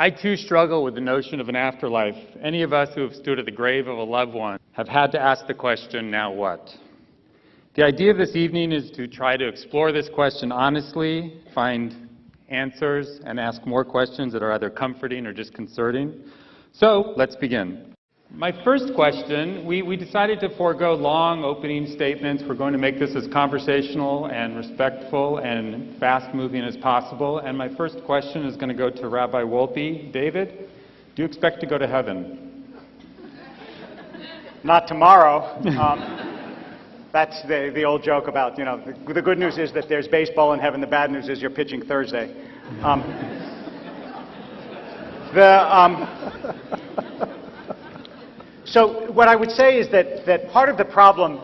I too struggle with the notion of an afterlife. Any of us who have stood at the grave of a loved one have had to ask the question, now what? The idea of this evening is to try to explore this question honestly, find answers, and ask more questions that are either comforting or disconcerting. So, let's begin. My first question, we decided to forego long opening statements. We're going to make this as conversational and respectful and fast-moving as possible. And my first question is going to go to Rabbi Wolpe. David, do you expect to go to heaven? Not tomorrow. That's the old joke about, you know, the good news is that there's baseball in heaven. The bad news is you're pitching Thursday. So what I would say is that part of the problem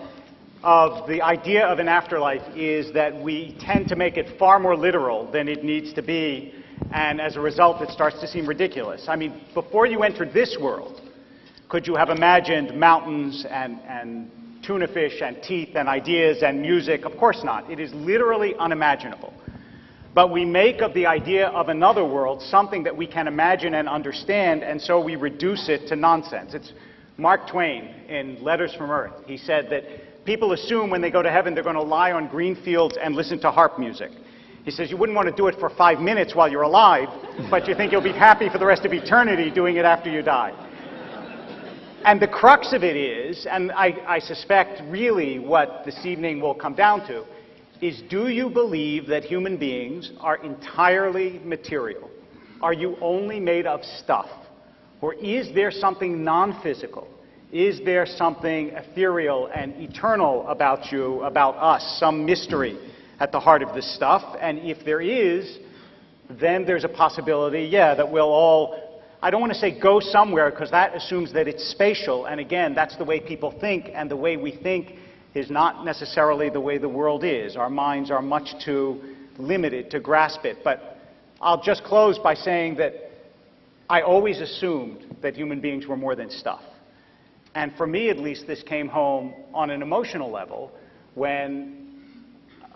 of the idea of an afterlife is that we tend to make it far more literal than it needs to be, and as a result it starts to seem ridiculous. I mean, before you entered this world, could you have imagined mountains and tuna fish and teeth and ideas and music? Of course not. It is literally unimaginable. But we make of the idea of another world something that we can imagine and understand, and so we reduce it to nonsense. It's Mark Twain, in Letters from Earth, he said that people assume when they go to heaven they're going to lie on green fields and listen to harp music. He says you wouldn't want to do it for 5 minutes while you're alive, but you think you'll be happy for the rest of eternity doing it after you die. And the crux of it is, and I suspect really what this evening will come down to, is do you believe that human beings are entirely material? Are you only made of stuff? Or is there something non-physical? Is there something ethereal and eternal about you, about us, some mystery at the heart of this stuff? And if there is, then there's a possibility, yeah, that we'll all, I don't want to say go somewhere, because that assumes that it's spatial. And again, that's the way people think, and the way we think is not necessarily the way the world is. Our minds are much too limited to grasp it. But I'll just close by saying that I always assumed that human beings were more than stuff. And for me, at least, this came home on an emotional level when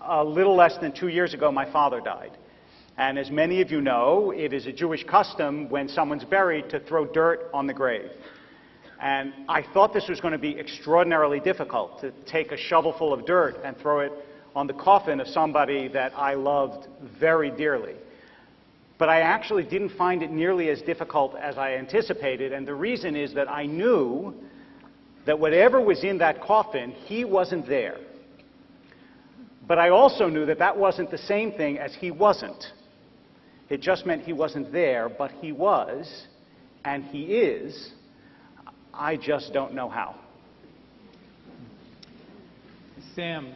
a little less than 2 years ago, my father died. And as many of you know, it is a Jewish custom when someone's buried to throw dirt on the grave. And I thought this was going to be extraordinarily difficult, to take a shovelful of dirt and throw it on the coffin of somebody that I loved very dearly. But I actually didn't find it nearly as difficult as I anticipated, and the reason is that I knew that whatever was in that coffin, he wasn't there. But I also knew that that wasn't the same thing as he wasn't. It just meant he wasn't there, but he was, and he is. I just don't know how. Sam,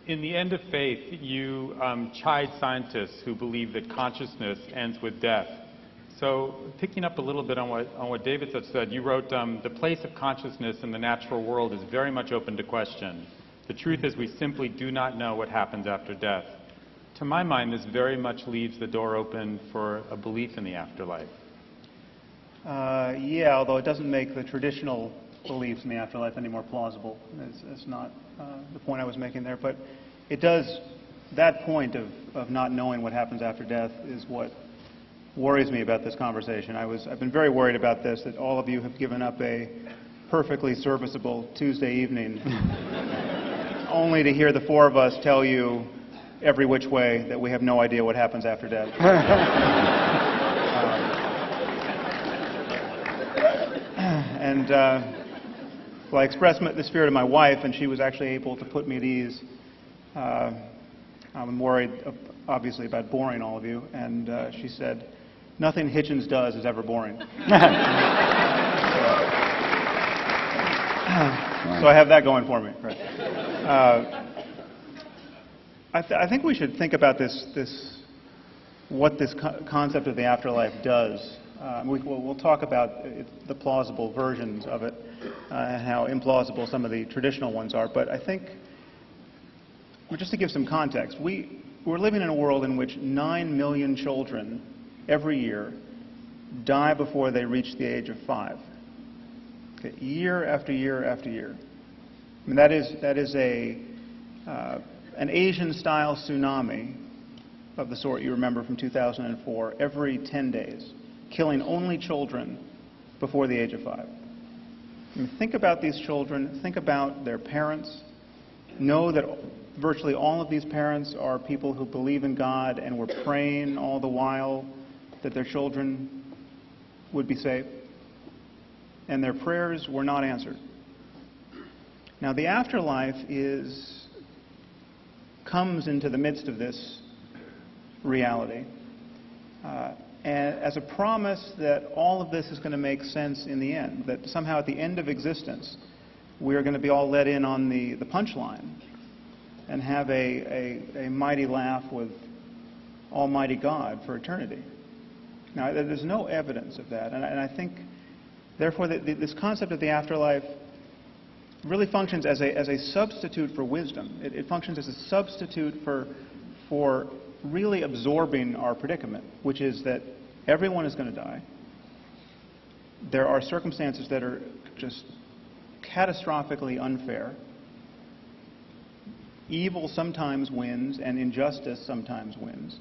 in The End of Faith, you chide scientists who believe that consciousness ends with death. So, picking up a little bit on what David said, you wrote, the place of consciousness in the natural world is very much open to question. The truth is we simply do not know what happens after death. To my mind, this very much leaves the door open for a belief in the afterlife. Yeah, although it doesn't make the traditional beliefs in the afterlife any more plausible. It's not the point I was making there, but it does, that point of not knowing what happens after death is what worries me about this conversation. I've been very worried about this, that all of you have given up a perfectly serviceable Tuesday evening only to hear the four of us tell you every which way that we have no idea what happens after death. Well, I expressed the spirit of my wife, and she was actually able to put me at ease. I'm worried, obviously, about boring all of you, and she said, nothing Hitchens does is ever boring. So I have that going for me. Right. I think we should think about what this concept of the afterlife does. We'll talk about the plausible versions of it and how implausible some of the traditional ones are. But I think, just to give some context, we're living in a world in which 9 million children every year die before they reach the age of 5. Okay, year after year after year. I mean, that is an Asian-style tsunami of the sort you remember from 2004 every 10 days. killing only children before the age of 5. I mean, think about these children, think about their parents, know that virtually all of these parents are people who believe in God and were praying all the while that their children would be saved. And their prayers were not answered. Now, the afterlife comes into the midst of this reality and as a promise that all of this is going to make sense in the end, that somehow at the end of existence we are going to be all let in on the punchline and have a mighty laugh with Almighty God for eternity. Now, there's no evidence of that, and I think, therefore, this concept of the afterlife really functions as a substitute for wisdom. It functions as a substitute for really absorbing our predicament, which is that everyone is going to die. There are circumstances that are just catastrophically unfair. Evil sometimes wins, and injustice sometimes wins.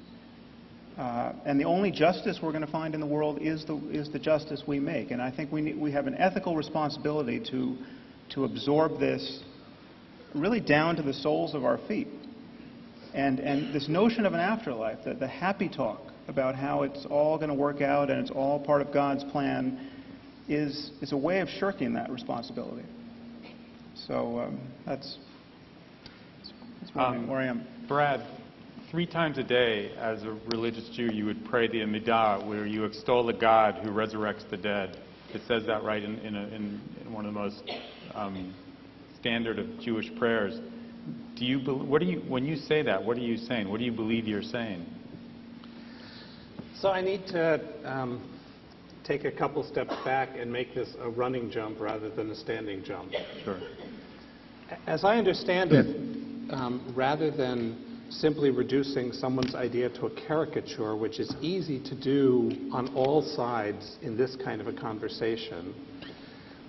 And the only justice we're going to find in the world is the justice we make. And I think we have an ethical responsibility to absorb this really down to the soles of our feet. And this notion of an afterlife, the happy talk about how it's all going to work out and it's all part of God's plan, is a way of shirking that responsibility. So that's where I am. Brad, 3 times a day as a religious Jew you would pray the Amidah, where you extol a God who resurrects the dead. It says that right in one of the most standard of Jewish prayers. When you say that, what are you saying? What do you believe you're saying? So I need to take a couple steps back and make this a running jump rather than a standing jump. Sure. As I understand it, rather than simply reducing someone's idea to a caricature, which is easy to do on all sides in this kind of a conversation,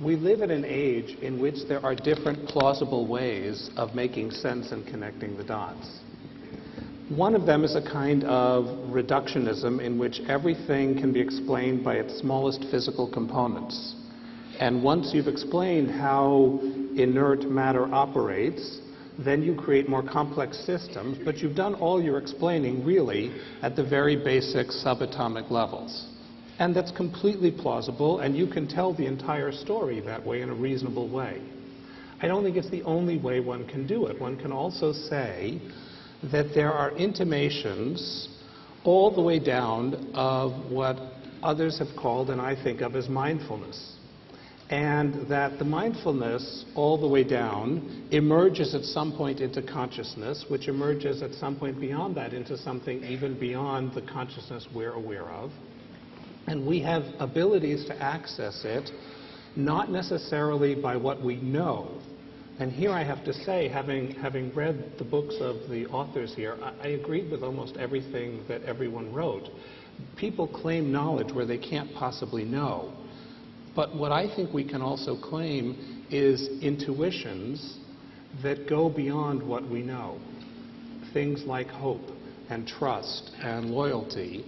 we live in an age in which there are different plausible ways of making sense and connecting the dots. One of them is a kind of reductionism in which everything can be explained by its smallest physical components. And once you've explained how inert matter operates, then you create more complex systems, but you've done all your explaining really at the very basic subatomic levels. And that's completely plausible, and you can tell the entire story that way in a reasonable way. I don't think it's the only way one can do it. One can also say that there are intimations all the way down of what others have called, and I think of as mindfulness. And that the mindfulness all the way down emerges at some point into consciousness, which emerges at some point beyond that into something even beyond the consciousness we're aware of. And we have abilities to access it, not necessarily by what we know. And here I have to say, having read the books of the authors here, I agreed with almost everything that everyone wrote. People claim knowledge where they can't possibly know. But what I think we can also claim is intuitions that go beyond what we know. Things like hope and trust and loyalty.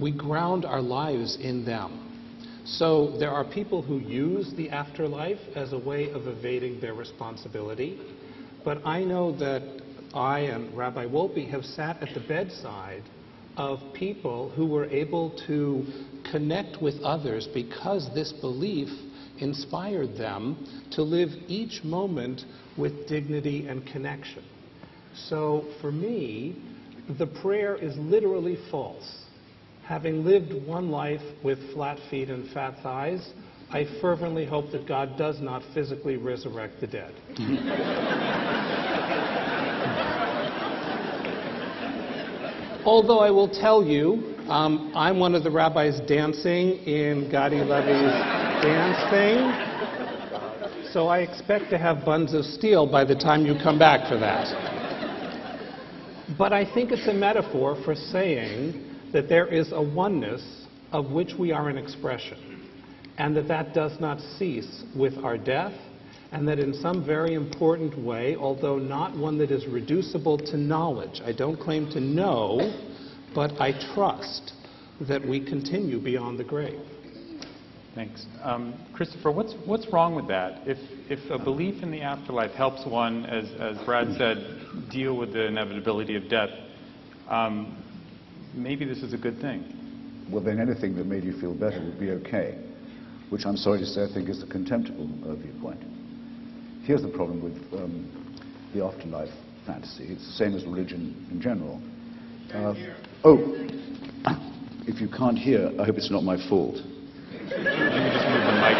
We ground our lives in them. So there are people who use the afterlife as a way of evading their responsibility. But I know that I and Rabbi Wolpe have sat at the bedside of people who were able to connect with others because this belief inspired them to live each moment with dignity and connection. So for me, the prayer is literally false. Having lived one life with flat feet and fat thighs, I fervently hope that God does not physically resurrect the dead. Although I will tell you, I'm one of the rabbis dancing in Gadi Levi's dance thing, so I expect to have buns of steel by the time you come back for that. But I think it's a metaphor for saying that there is a oneness of which we are an expression, and that does not cease with our death, and that in some very important way, although not one that is reducible to knowledge, I don't claim to know, but I trust that we continue beyond the grave. Thanks. Christopher, what's wrong with that? If a belief in the afterlife helps one, as Brad said, deal with the inevitability of death, maybe this is a good thing. Well, then anything that made you feel better would be okay, which I'm sorry to say I think is a contemptible viewpoint. Here's the problem with the afterlife fantasy. It's the same as religion in general. If you can't hear, I hope it's not my fault. Let me just move the mic.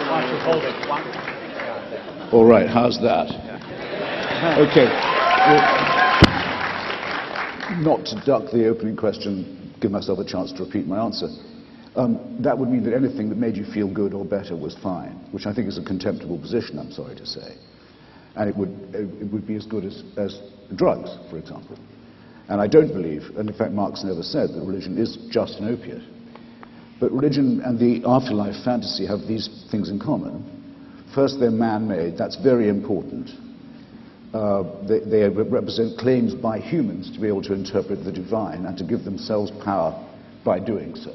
Why don't you hold it? All right, how's that? Okay. Well, not to duck the opening question, give myself a chance to repeat my answer. That would mean that anything that made you feel good or better was fine, which I think is a contemptible position, I'm sorry to say. And it would be as good as drugs, for example. And I don't believe, and in fact Marx never said, that religion is just an opiate. But religion and the afterlife fantasy have these things in common. First, they're man-made. That's very important. They represent claims by humans to be able to interpret the divine and to give themselves power by doing so.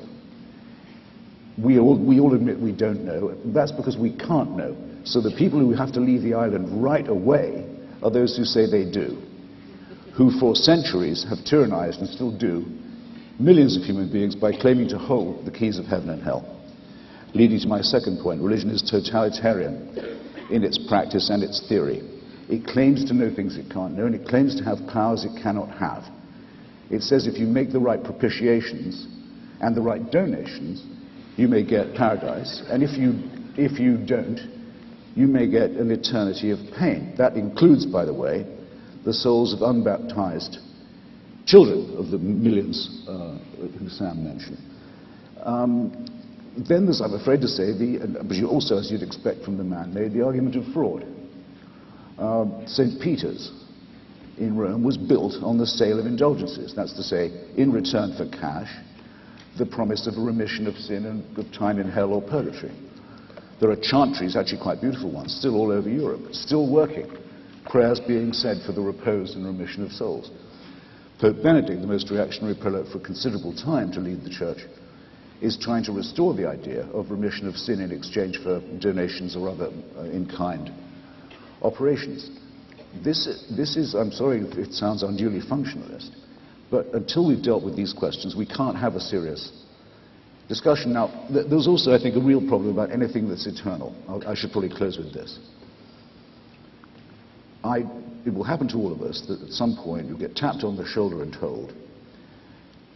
We all admit we don't know. That's because we can't know. So the people who have to leave the island right away are those who say they do, who for centuries have tyrannized and still do millions of human beings by claiming to hold the keys of heaven and hell. Leading to my second point, religion is totalitarian in its practice and its theory. It claims to know things it can't know, and it claims to have powers it cannot have. It says if you make the right propitiations and the right donations, you may get paradise, and if you don't, you may get an eternity of pain. That includes, by the way, the souls of unbaptized children of the millions who Sam mentioned. Then there's, I'm afraid to say, but you also, as you'd expect from the man-made, the argument of fraud. St. Peter's in Rome was built on the sale of indulgences. That's to say, in return for cash, the promise of a remission of sin and of time in hell or purgatory. There are chantries, actually quite beautiful ones, still all over Europe, still working. Prayers being said for the repose and remission of souls. Pope Benedict, the most reactionary prelate for considerable time to lead the church, is trying to restore the idea of remission of sin in exchange for donations or other in-kind operations. This is, I'm sorry if it sounds unduly functionalist, but until we've dealt with these questions, we can't have a serious discussion. Now, there's also, I think, a real problem about anything that's eternal. I should probably close with this. It will happen to all of us that at some point you'll get tapped on the shoulder and told,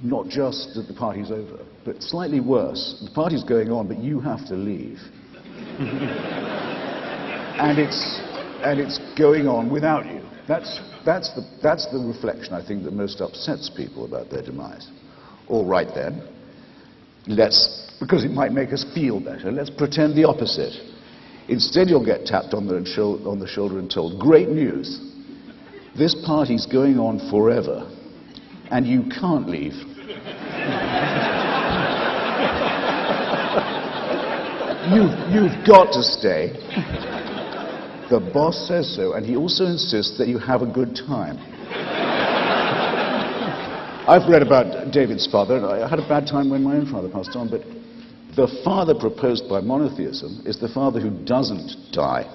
not just that the party's over, but slightly worse, the party's going on, but you have to leave. and it's going on without you. That's the reflection, I think, that most upsets people about their demise. All right then, because it might make us feel better, let's pretend the opposite. Instead, you'll get tapped on the shoulder and told, great news, this party's going on forever, and you can't leave. You've got to stay. The boss says so, and he also insists that you have a good time. I've read about David's father, and I had a bad time when my own father passed on, but the father proposed by monotheism is the father who doesn't die,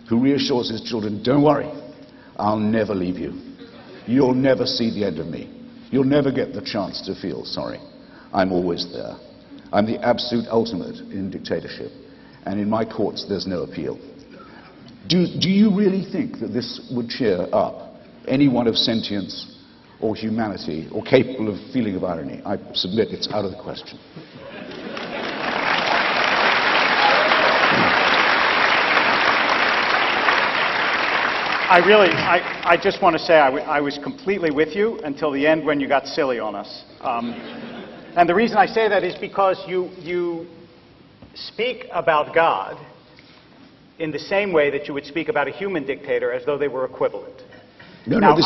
who reassures his children, don't worry, I'll never leave you. You'll never see the end of me. You'll never get the chance to feel sorry. I'm always there. I'm the absolute ultimate in dictatorship, and in my courts there's no appeal. Do you really think that this would cheer up anyone of sentience or humanity or capable of feeling of irony? I submit it's out of the question. I just want to say I was completely with you until the end when you got silly on us. And the reason I say that is because you speak about God in the same way that you would speak about a human dictator as though they were equivalent. Much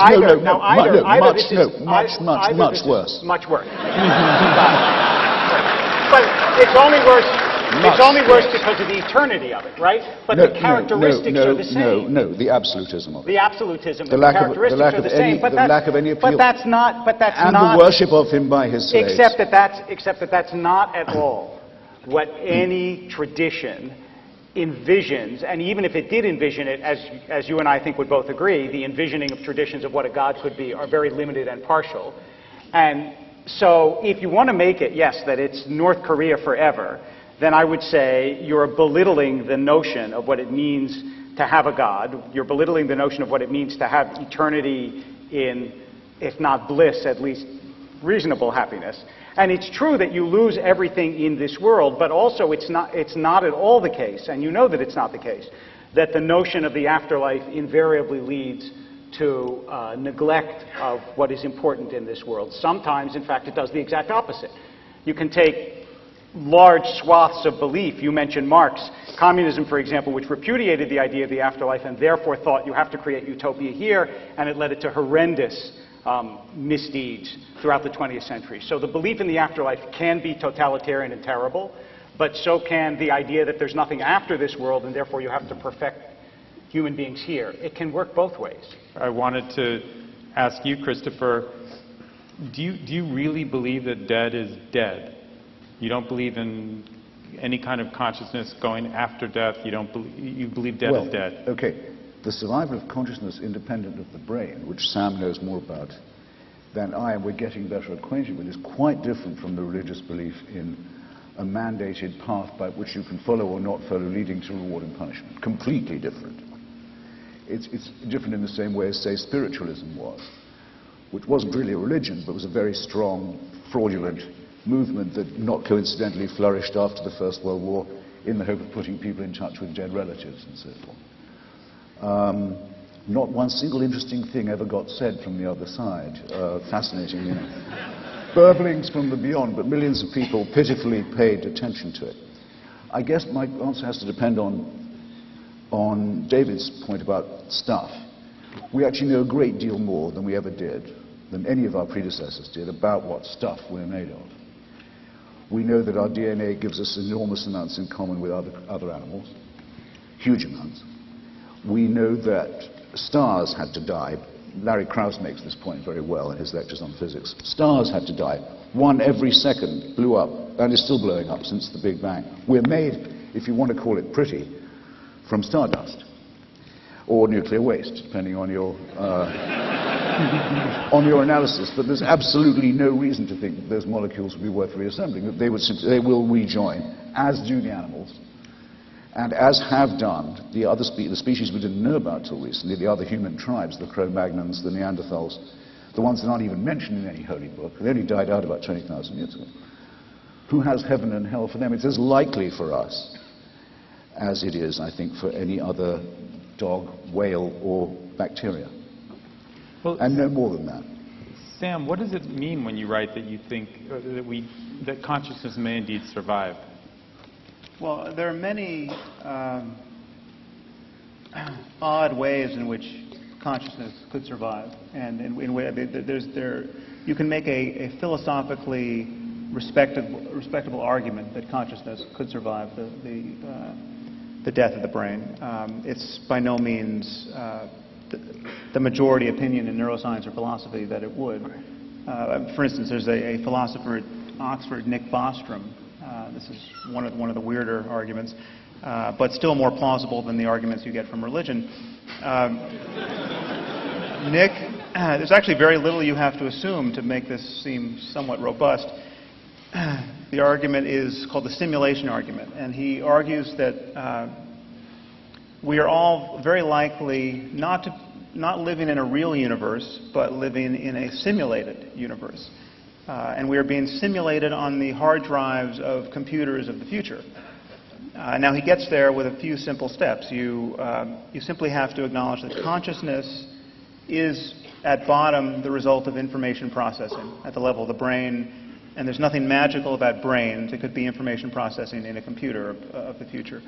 worse. Much worse. But it's only worse. It's only worse because of the eternity of it, right? But the characteristics are the same. No, the absolutism of it. The absolutism, The the lack of characteristics are the same. the lack of any appeal. But that's not. And the worship of him by his slaves. Except that that's not at all what any tradition envisions, and even if it did envision it, as you and I think would both agree, the envisioning of traditions of what a God could be are very limited and partial. And so if you want to make it, yes, that it's North Korea forever, then I would say you're belittling the notion of what it means to have a God. You're belittling the notion of what it means to have eternity in, if not bliss, at least reasonable happiness. And it's true that you lose everything in this world, but also it's not at all the case, and you know that it's not the case, that the notion of the afterlife invariably leads to neglect of what is important in this world. Sometimes, in fact, it does the exact opposite. You can take large swaths of belief. You mentioned Marx. Communism, for example, which repudiated the idea of the afterlife and therefore thought you have to create utopia here, and it led it to horrendous misdeeds throughout the 20th century. So the belief in the afterlife can be totalitarian and terrible, but so can the idea that there's nothing after this world and therefore you have to perfect human beings here. It can work both ways. I wanted to ask you, Christopher, do you really believe that dead is dead? You don't believe in any kind of consciousness going after death? You believe dead is dead? Okay. The survival of consciousness independent of the brain, which Sam knows more about than I, and we're getting better acquainted with, is quite different from the religious belief in a mandated path by which you can follow or not follow, leading to reward and punishment. Completely different. It's different in the same way as, say, spiritualism was, which wasn't really a religion, but was a very strong, fraudulent movement that not coincidentally flourished after the First World War in the hope of putting people in touch with dead relatives and so forth. Not one single interesting thing ever got said from the other side. Fascinating, you know. Burblings from the beyond, but millions of people pitifully paid attention to it. I guess my answer has to depend on David's point about stuff. We actually know a great deal more than we ever did, than any of our predecessors did, about what stuff we're made of. We know that our DNA gives us enormous amounts in common with other animals, huge amounts. We know that stars had to die. Larry Krauss makes this point very well in his lectures on physics. Stars had to die. One every second blew up, and is still blowing up since the Big Bang. We're made, if you want to call it pretty, from stardust or nuclear waste, depending on your on your analysis. But there's absolutely no reason to think that those molecules would be worth reassembling. That they will rejoin, as do the animals. And as have done the species we didn't know about till recently, the other human tribes, the Cro-Magnons, the Neanderthals, the ones that aren't even mentioned in any holy book, they only died out about 20,000 years ago. Who has heaven and hell for them? It's as likely for us as it is, I think, for any other dog, whale, or bacteria. Well, and no more than that. Sam, what does it mean when you write that you think that consciousness may indeed survive? Well, there are many odd ways in which consciousness could survive, and you can make a philosophically respectable argument that consciousness could survive the death of the brain. It's by no means the majority opinion in neuroscience or philosophy that it would. For instance, there's a philosopher at Oxford, Nick Bostrom. This is one of the weirder arguments, but still more plausible than the arguments you get from religion. Nick, there's actually very little you have to assume to make this seem somewhat robust. The argument is called the simulation argument, and he argues that we are all very likely not living in a real universe, but living in a simulated universe. And we are being simulated on the hard drives of computers of the future. Now he gets there with a few simple steps. You simply have to acknowledge that consciousness is at bottom the result of information processing at the level of the brain, and there's nothing magical about brains. It could be information processing in a computer of the future.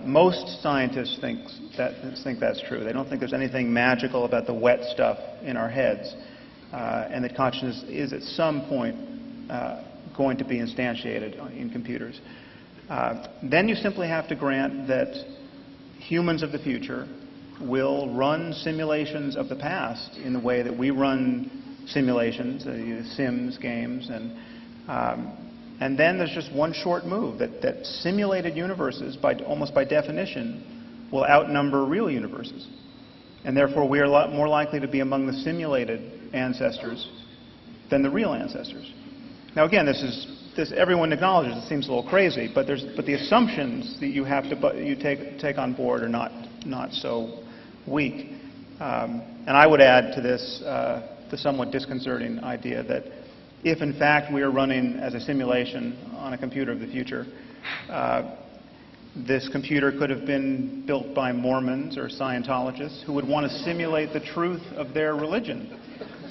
Most scientists think that's true. They don't think there's anything magical about the wet stuff in our heads. And that consciousness is at some point going to be instantiated in computers. Then you simply have to grant that humans of the future will run simulations of the past in the way that we run simulations, Sims games, and then there's just one short move, that simulated universes, almost by definition, will outnumber real universes. And therefore, we are a lot more likely to be among the simulated ancestors than the real ancestors. Now, again, everyone acknowledges it seems a little crazy, but the assumptions that you have to take on board are not so weak. And I would add to this the somewhat disconcerting idea that if, in fact, we are running as a simulation on a computer of the future, this computer could have been built by Mormons or Scientologists who would want to simulate the truth of their religion.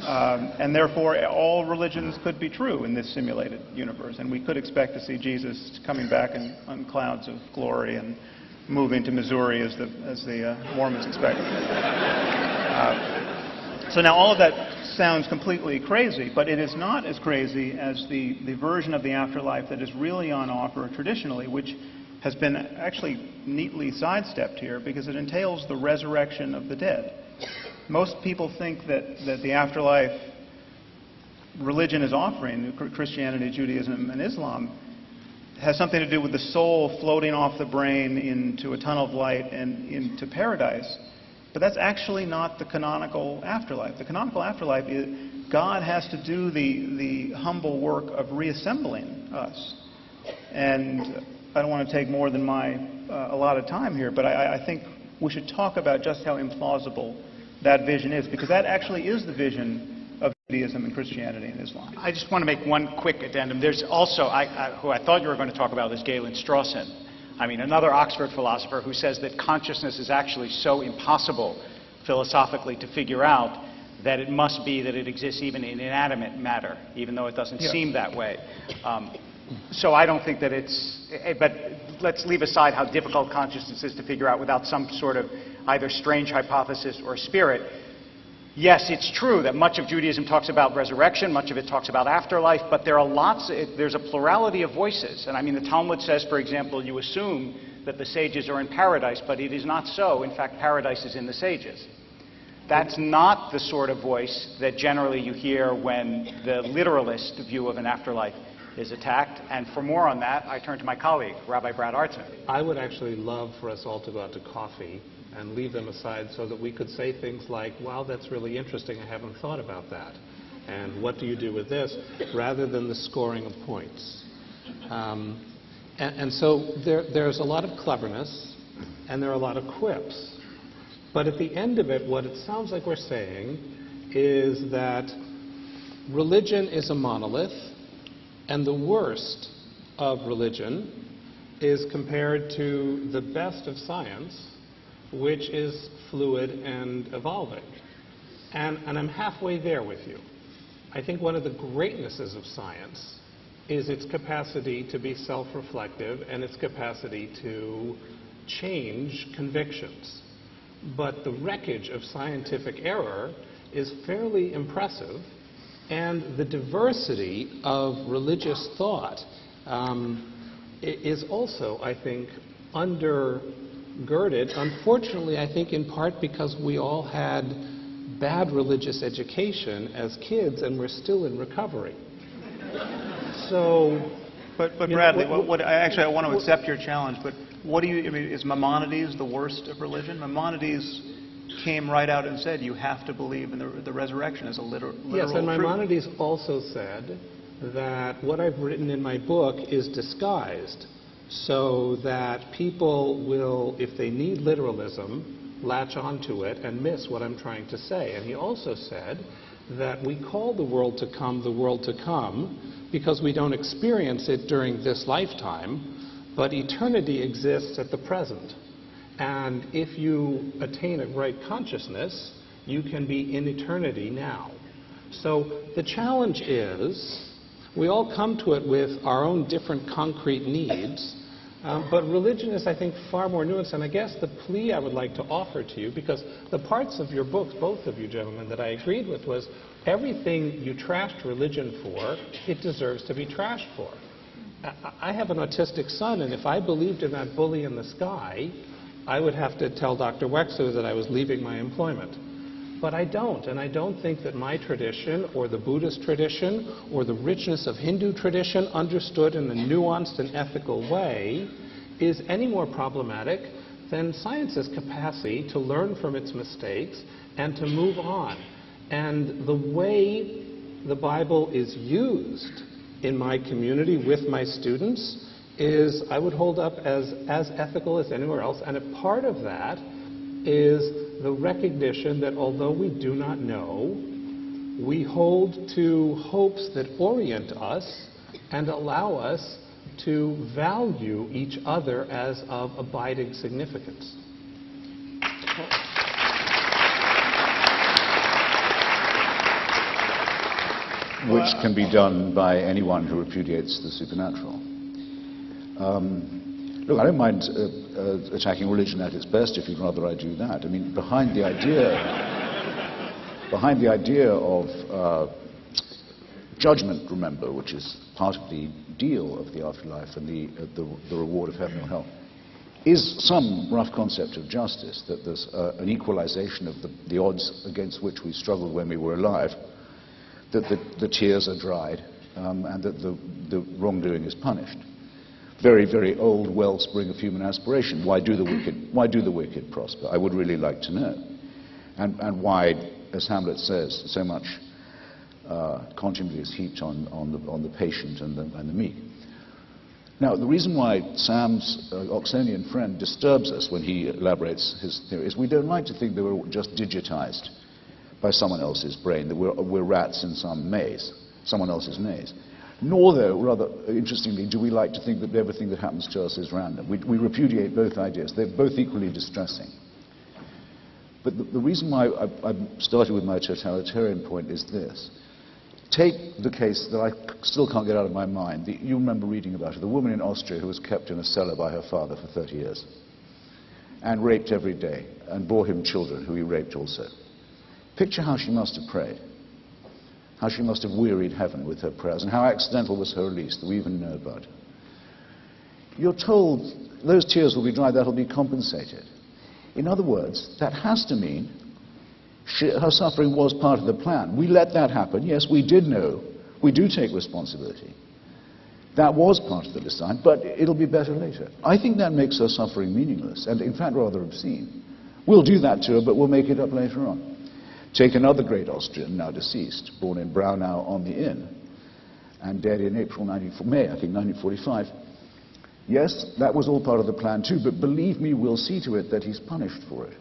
And therefore, all religions could be true in this simulated universe. And we could expect to see Jesus coming back on clouds of glory and moving to Missouri as the Mormons expect. So now all of that sounds completely crazy, but it is not as crazy as the version of the afterlife that is really on offer traditionally, which has been actually neatly sidestepped here because it entails the resurrection of the dead. Most people think that the afterlife religion is offering, Christianity, Judaism, and Islam, has something to do with the soul floating off the brain into a tunnel of light and into paradise. But that's actually not the canonical afterlife. The canonical afterlife is God has to do the humble work of reassembling us. And I don't want to take more than my allotted time here, but I think we should talk about just how implausible that vision is, because that actually is the vision of Judaism and Christianity and Islam. I just want to make one quick addendum. There's also, who I thought you were going to talk about, is Galen Strawson. I mean, another Oxford philosopher who says that consciousness is actually so impossible philosophically to figure out that it must be that it exists even in inanimate matter, even though it doesn't seem that way. So I don't think that it's, but let's leave aside how difficult consciousness is to figure out without some sort of either strange hypothesis or spirit. Yes, it's true that much of Judaism talks about resurrection, much of it talks about afterlife, but there are there's a plurality of voices. And I mean, the Talmud says, for example, you assume that the sages are in paradise, but it is not so. In fact, paradise is in the sages. That's not the sort of voice that generally you hear when the literalist view of an afterlife is attacked. And for more on that, I turn to my colleague, Rabbi Brad Artson. I would actually love for us all to go out to coffee and leave them aside so that we could say things like, wow, that's really interesting, I haven't thought about that. And what do you do with this? Rather than the scoring of points. And so there's a lot of cleverness and there are a lot of quips. But at the end of it, what it sounds like we're saying is that religion is a monolith, and the worst of religion is compared to the best of science, which is fluid and evolving. And I'm halfway there with you. I think one of the greatnesses of science is its capacity to be self-reflective and its capacity to change convictions. But the wreckage of scientific error is fairly impressive, and the diversity of religious thought is also, I think, undergirded, unfortunately, I think in part because we all had bad religious education as kids and we're still in recovery. So, But Bradley, I want to accept your challenge, but what do you, I mean, is Maimonides the worst of religion? Maimonides came right out and said you have to believe in the resurrection as a literal yes, and truth. Maimonides also said that what I've written in my book is disguised so that people will, if they need literalism, latch onto it and miss what I'm trying to say. And he also said that we call the world to come because we don't experience it during this lifetime, but eternity exists at the present. And if you attain a right consciousness, you can be in eternity now. So the challenge is, we all come to it with our own different concrete needs, but religion is, I think, far more nuanced. And I guess the plea I would like to offer to you, because the parts of your books, both of you gentlemen, that I agreed with was everything you trashed religion for, it deserves to be trashed for. I have an autistic son, and if I believed in that bully in the sky, I would have to tell Dr. Wexler that I was leaving my employment. But I don't, and I don't think that my tradition, or the Buddhist tradition, or the richness of Hindu tradition, understood in a nuanced and ethical way, is any more problematic than science's capacity to learn from its mistakes and to move on. And the way the Bible is used in my community with my students is, I would hold up as ethical as anywhere else. And a part of that is the recognition that although we do not know, we hold to hopes that orient us and allow us to value each other as of abiding significance. Which can be done by anyone who repudiates the supernatural. Look, I don't mind attacking religion at its best if you'd rather I do that. I mean, behind the idea of judgment, remember, which is part of the deal of the afterlife and the reward of heaven or hell, is some rough concept of justice, that there's an equalization of the odds against which we struggled when we were alive, that the tears are dried, and that the wrongdoing is punished. Very, very old wellspring of human aspiration. Why do the wicked prosper? I would really like to know. And why, as Hamlet says, so much contumely is heaped on the patient and the meek. Now, the reason why Sam's Oxonian friend disturbs us when he elaborates his theory is we don't like to think that we're just digitized by someone else's brain, that we're rats in some maze, someone else's maze. Nor, though, rather interestingly, do we like to think that everything that happens to us is random. We repudiate both ideas. They're both equally distressing. But the reason why I started with my totalitarian point is this. Take the case that I still can't get out of my mind. You remember reading about it, the woman in Austria who was kept in a cellar by her father for 30 years and raped every day and bore him children who he raped also. Picture how she must have prayed, how she must have wearied heaven with her prayers, and how accidental was her release that we even know about. You're told those tears will be dried, that will be compensated. In other words, that has to mean her suffering was part of the plan. We let that happen. Yes, we did know. We do take responsibility. That was part of the design, but it'll be better later. I think that makes her suffering meaningless, and in fact rather obscene. We'll do that to her, but we'll make it up later on. Take another great Austrian, now deceased, born in Braunau on the Inn, and dead in May, I think, 1945. Yes, that was all part of the plan too, but believe me, we'll see to it that he's punished for it.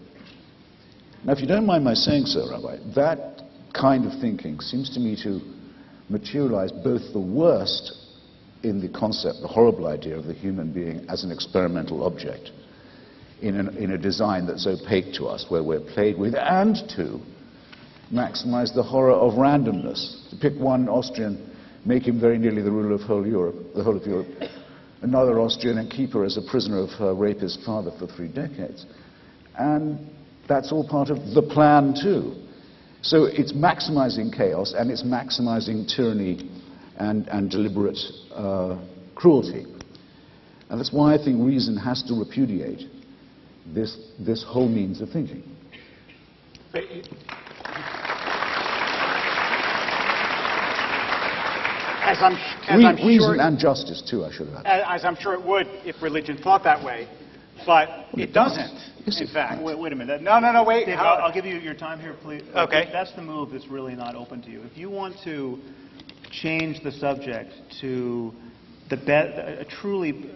Now, if you don't mind my saying so, Rabbi, that kind of thinking seems to me to materialize both the worst in the concept, the horrible idea of the human being as an experimental object, in a design that's opaque to us, where we're played with, and to maximize the horror of randomness. To pick one Austrian, make him very nearly the ruler of the whole of Europe, another Austrian, and keep her as a prisoner of her rapist father for 3 decades. And that's all part of the plan too. So it's maximizing chaos, and it's maximizing tyranny and deliberate cruelty. And that's why I think reason has to repudiate this whole means of thinking. Reason and justice, too, I should have added. As I'm sure it would if religion thought that way, but it doesn't, in fact. Wait a minute. No, wait. Dave, I'll give you your time here, please. Okay. That's the move that's really not open to you. If you want to change the subject to a truly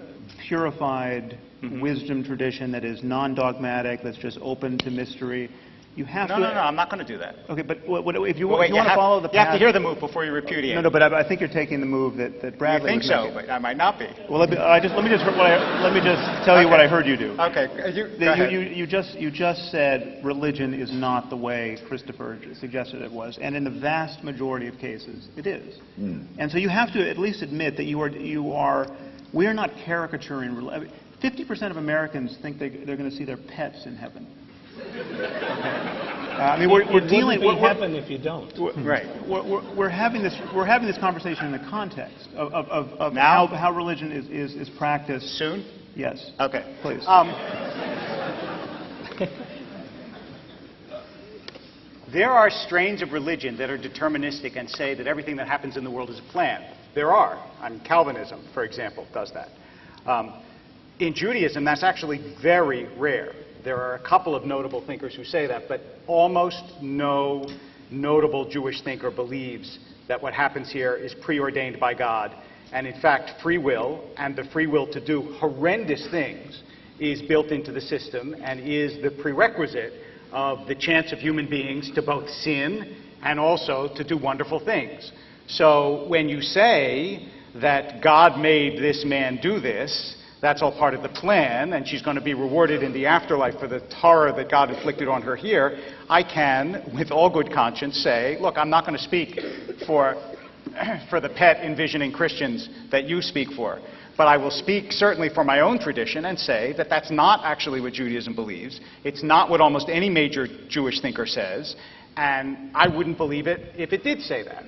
purified wisdom tradition that is non-dogmatic, that's just open to mystery, you have to... No, I'm not going to do that. Okay, but if you want to follow the path... You have to hear the move before you repudiate. No, but I think you're taking the move that Bradley You think was so, but I might not be. Well, let me just tell you what I heard you do. Okay, go ahead. You just said religion is not the way Christopher suggested it was, and in the vast majority of cases, it is. And so you have to at least admit that we're not caricaturing religion. 50% of Americans think they're going to see their pets in heaven. Okay. I mean, we're dealing. It wouldn't happen if you don't. Right. We're having this conversation in the context of Now? how religion is practiced. Soon? Yes. Okay. Please. There are strains of religion that are deterministic and say that everything that happens in the world is a plan. There are. I mean, Calvinism, for example, does that. In Judaism, that's actually very rare. There are a couple of notable thinkers who say that, but almost no notable Jewish thinker believes that what happens here is preordained by God. And in fact, free will and the free will to do horrendous things is built into the system and is the prerequisite of the chance of human beings to both sin and also to do wonderful things. So when you say that God made this man do this, that's all part of the plan, and she's going to be rewarded in the afterlife for the horror that God inflicted on her here, I can, with all good conscience, say, look, I'm not going to speak for the pet envisioning Christians that you speak for. But I will speak certainly for my own tradition and say that that's not actually what Judaism believes. It's not what almost any major Jewish thinker says, and I wouldn't believe it if it did say that.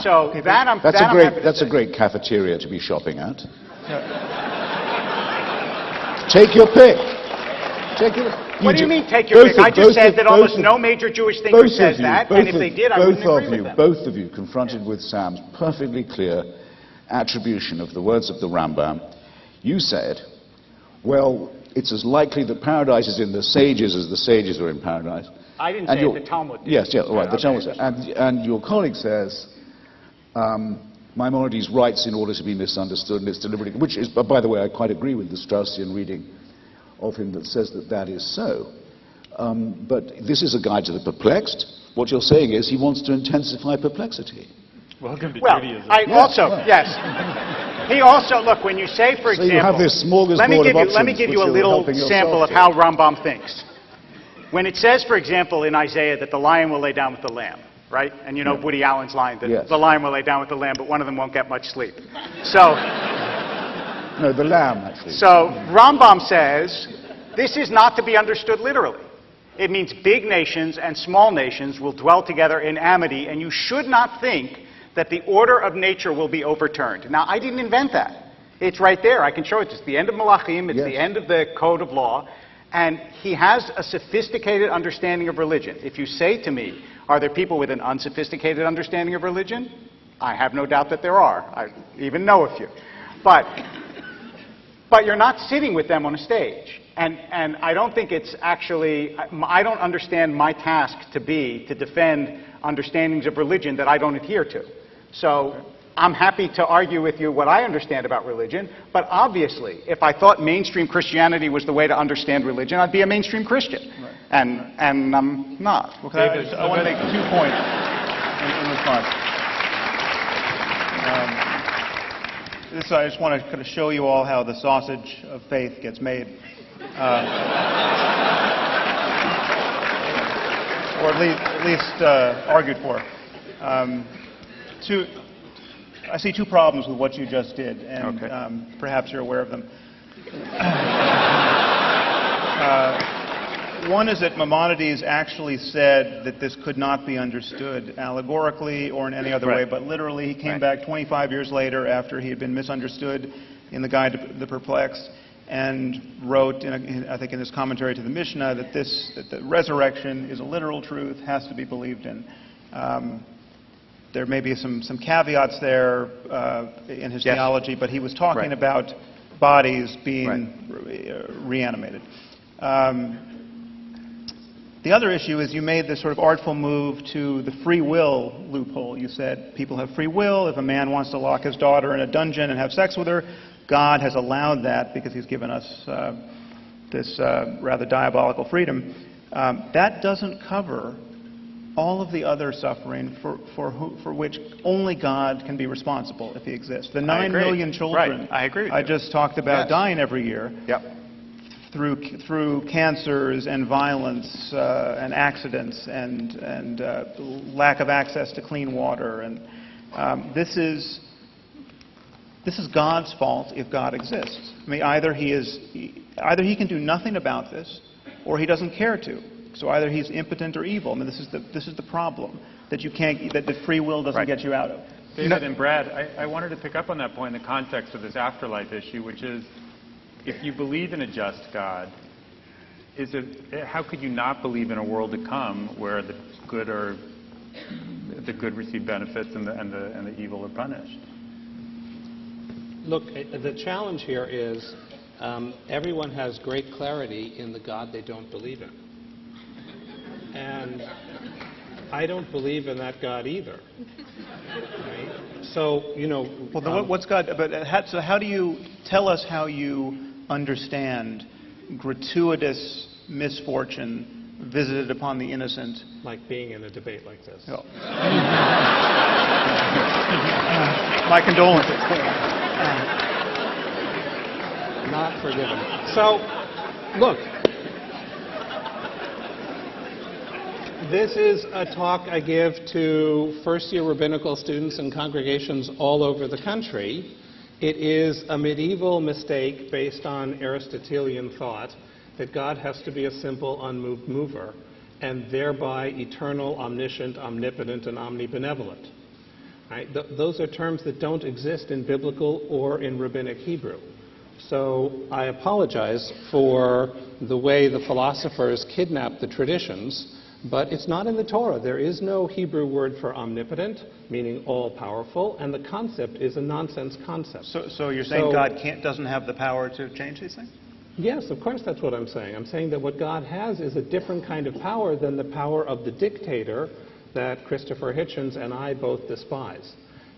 So okay, that's a great cafeteria to be shopping at. Take your pick. What do you mean, take your pick? I just said that almost no major Jewish thinker says that, and if they did, I wouldn't agree with them. Both of you, confronted with Sam's perfectly clear attribution of the words of the Rambam, you said, well, it's as likely that paradise is in the sages as the sages are in paradise. I didn't say it, the Talmud did. Yes, all right, the Talmud said. And your colleague says, Maimonides writes in order to be misunderstood, and it's deliberately, which is, by the way, I quite agree with the Straussian reading of him that says that that is so. But this is a guide to the perplexed. What you're saying is he wants to intensify perplexity. Welcome to Judaism. Yes. He also, look, when you say, for example, you have this smorgasbord of options let me give you a little sample of how Rambam thinks. When it says, for example, in Isaiah that the lion will lay down with the lamb, right? And you know Woody Allen's line that the lion will lay down with the lamb, but one of them won't get much sleep. So, no, the lamb, actually. So Rambam says this is not to be understood literally. It means big nations and small nations will dwell together in amity, and you should not think that the order of nature will be overturned. Now, I didn't invent that. It's right there. I can show it. It's the end of Malachim. It's the end of the code of law. And he has a sophisticated understanding of religion. If you say to me, are there people with an unsophisticated understanding of religion? I have no doubt that there are. I even know a few. But you're not sitting with them on a stage. And I don't think it's actually, I don't understand my task to be to defend understandings of religion that I don't adhere to. So I'm happy to argue with you what I understand about religion, but obviously, if I thought mainstream Christianity was the way to understand religion, I'd be a mainstream Christian. Right. And I'm not. Well, I want to make 2 points in response. I just want to kind of show you all how the sausage of faith gets made. Or at least argued for. I see 2 problems with what you just did, and perhaps you're aware of them. One is that Maimonides actually said that this could not be understood allegorically or in any other way, but literally he came back 25 years later after he had been misunderstood in the Guide to the Perplexed and wrote, I think in his commentary to the Mishnah, that the resurrection is a literal truth, has to be believed in. There may be some caveats there in his theology, but he was talking about bodies being reanimated. The other issue is you made this sort of artful move to the free will loophole. You said people have free will. If a man wants to lock his daughter in a dungeon and have sex with her, God has allowed that because he's given us this rather diabolical freedom. That doesn't cover all of the other suffering for which only God can be responsible if he exists. The 9 million children I just talked about dying every year through cancers and violence and accidents and lack of access to clean water. And this is God's fault if God exists. I mean, either he can do nothing about this, or he doesn't care to. So either he's impotent or evil. I mean, this is the problem that you can't, that the free will doesn't get you out of. David and Brad, I wanted to pick up on that point in the context of this afterlife issue, which is, if you believe in a just God, how could you not believe in a world to come where the good receive benefits and the evil are punished? Look, the challenge here is everyone has great clarity in the God they don't believe in. And I don't believe in that God either. Right? So, Well, then what's God? But so how do you tell us how you understand gratuitous misfortune visited upon the innocent? Like being in a debate like this. Oh. My condolences. Not forgiven. So, look. This is a talk I give to first-year rabbinical students and congregations all over the country. It is a medieval mistake based on Aristotelian thought that God has to be a simple, unmoved mover, and thereby eternal, omniscient, omnipotent, and omnibenevolent. Right? Those are terms that don't exist in biblical or in rabbinic Hebrew. So I apologize for the way the philosophers kidnapped the traditions, but it's not in the Torah. There is no Hebrew word for omnipotent, meaning all-powerful, and the concept is a nonsense concept. So you're saying God doesn't have the power to change these things? Yes, of course that's what I'm saying. I'm saying that what God has is a different kind of power than the power of the dictator that Christopher Hitchens and I both despise.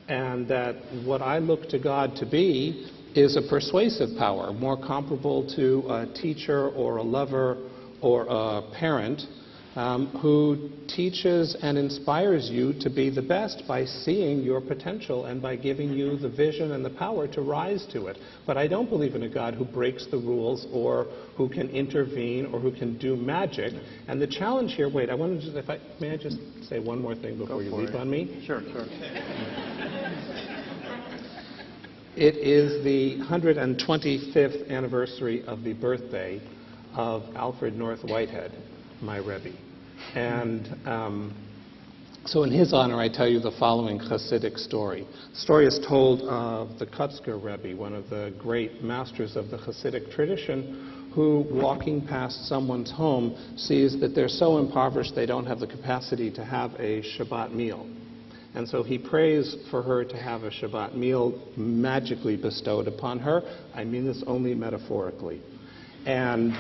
And that what I look to God to be is a persuasive power, more comparable to a teacher or a lover or a parent who teaches and inspires you to be the best by seeing your potential and by giving you the vision and the power to rise to it. But I don't believe in a God who breaks the rules or who can intervene or who can do magic. And the challenge here, wait, may I just say one more thing before you leap on me? Sure. It is the 125th anniversary of the birthday of Alfred North Whitehead, my Rebbe. And so in his honor, I tell you the following Hasidic story. The story is told of the Kutzker Rebbe, one of the great masters of the Hasidic tradition, who, walking past someone's home, sees that they're so impoverished they don't have the capacity to have a Shabbat meal. And so he prays for her to have a Shabbat meal magically bestowed upon her. I mean this only metaphorically. And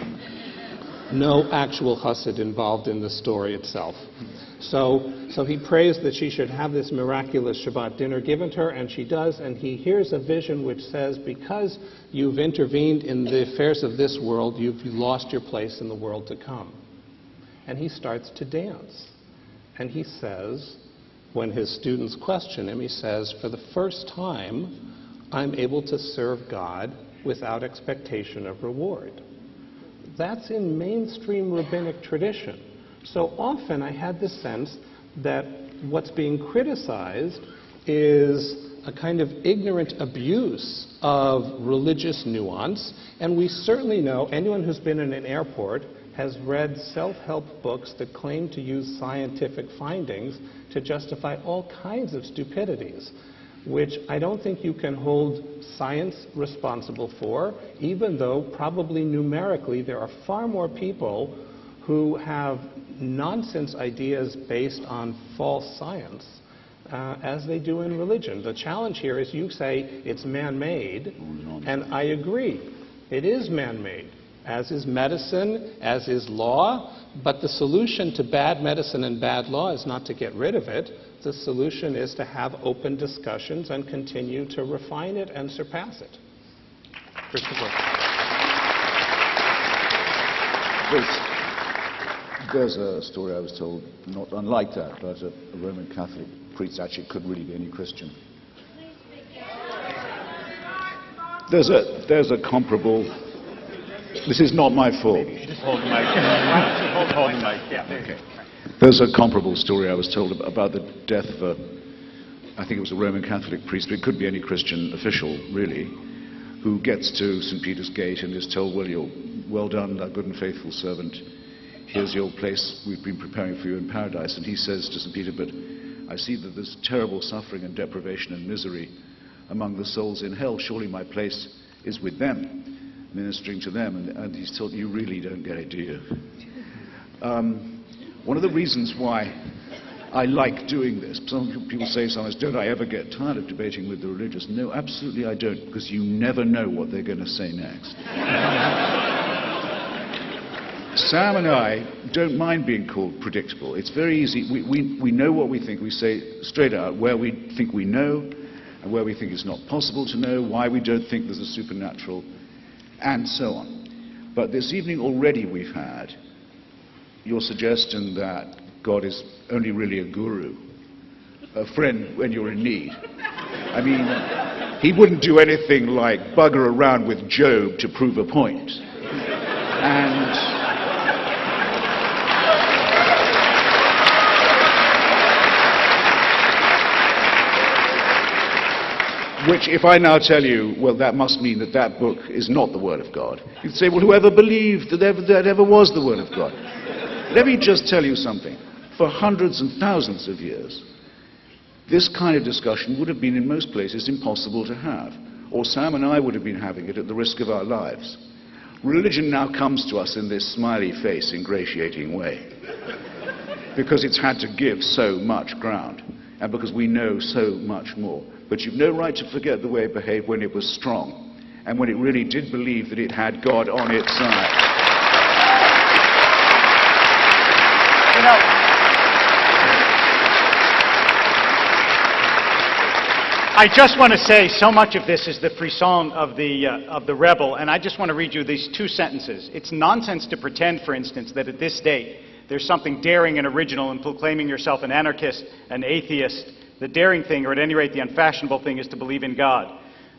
no actual chassid involved in the story itself. So he prays that she should have this miraculous Shabbat dinner given to her, and she does, and he hears a vision which says, because you've intervened in the affairs of this world, you've lost your place in the world to come. And he starts to dance. And he says, when his students question him, he says, for the first time, I'm able to serve God without expectation of reward. That's in mainstream rabbinic tradition. So often I had the sense that what's being criticized is a kind of ignorant abuse of religious nuance, and we certainly know, anyone who's been in an airport has read self-help books that claim to use scientific findings to justify all kinds of stupidities, which I don't think you can hold science responsible for, even though probably numerically there are far more people who have nonsense ideas based on false science as they do in religion. The challenge here is you say it's man-made, and I agree. It is man-made, as is medicine, as is law, but the solution to bad medicine and bad law is not to get rid of it. The solution is to have open discussions and continue to refine it and surpass it. Christopher. There's a story I was told, not unlike that, but a Roman Catholic priest actually couldn't really be any Christian. There's a comparable. This is not my fault. Just hold the mic. Why don't you hold the mic? Yeah. Okay. There's a comparable story I was told about the death of I think it was a Roman Catholic priest, but it could be any Christian official, really, who gets to St. Peter's Gate and is told, well, you're well done, thou good and faithful servant. here's your place, we've been preparing for you in paradise. And he says to St. Peter, but I see that there's terrible suffering and deprivation and misery among the souls in hell. Surely my place is with them, ministering to them. And he's told, you really don't get it, do you? One of the reasons why I like doing this, some people say sometimes, don't I ever get tired of debating with the religious? No, absolutely I don't, because you never know what they're going to say next. Sam and I don't mind being called predictable. It's very easy. We know what we think. We say straight out where we think we know and where we think it's not possible to know, why we don't think there's a supernatural, and so on. But this evening already we've had your suggestion that God is only really a guru, a friend when you're in need. I mean, he wouldn't do anything like bugger around with Job to prove a point. And which, if I now tell you, well, that must mean that that book is not the Word of God, you'd say, well, whoever believed that ever was the Word of God? Let me just tell you something. For hundreds and thousands of years, this kind of discussion would have been in most places impossible to have, or Sam and I would have been having it at the risk of our lives. Religion now comes to us in this smiley face, ingratiating way, because it's had to give so much ground, and because we know so much more. But you've no right to forget the way it behaved when it was strong, and when it really did believe that it had God on its side. You know, I just want to say, so much of this is the frisson of the rebel, and I just want to read you these two sentences. It's nonsense to pretend, for instance, that at this date there's something daring and original in proclaiming yourself an anarchist, an atheist. The daring thing, or at any rate the unfashionable thing, is to believe in God.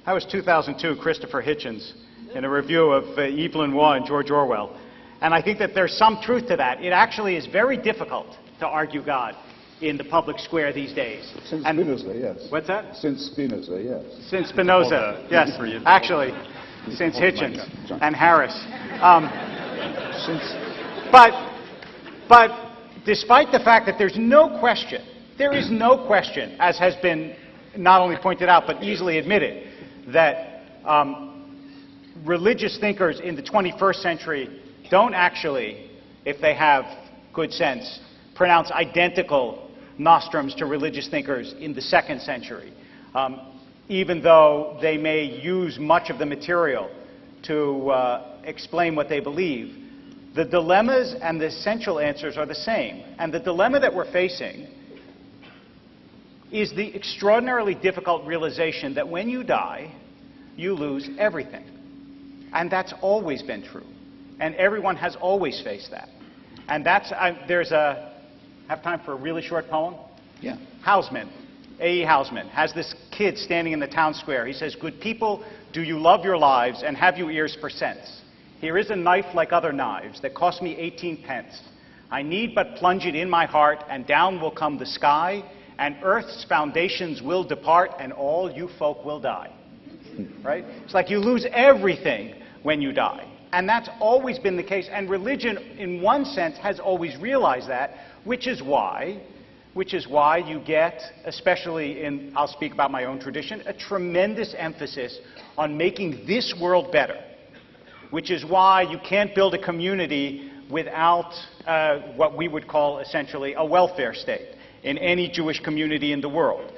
That was 2002, Christopher Hitchens, in a review of Evil and War and George Orwell. And I think that there's some truth to that. It actually is very difficult to argue God in the public square these days. Since Spinoza, yes. What's that? Since Spinoza, yes. Since Spinoza, yes. Actually, since Hitchens and Harris. But despite the fact that there's no question, there is no question, as has been not only pointed out but easily admitted, that religious thinkers in the 21st century don't actually, if they have good sense, pronounce identical nostrums to religious thinkers in the 2nd century, even though they may use much of the material to explain what they believe. The dilemmas and the essential answers are the same. And the dilemma that we're facing is the extraordinarily difficult realization that when you die, you lose everything. And that's always been true. And everyone has always faced that. And that's, have time for a really short poem? Yeah. Hausman, A.E. Hausman, has this kid standing in the town square. He says, "Good people, do you love your lives, and have you ears for sense? Here is a knife like other knives that cost me 18 pence. I need but plunge it in my heart, and down will come the sky, and earth's foundations will depart, and all you folk will die." Right? It's like you lose everything when you die. And that's always been the case. And religion, in one sense, has always realized that, which is why you get, especially in, I'll speak about my own tradition, a tremendous emphasis on making this world better. Which is why you can't build a community without what we would call essentially a welfare state in any Jewish community in the world.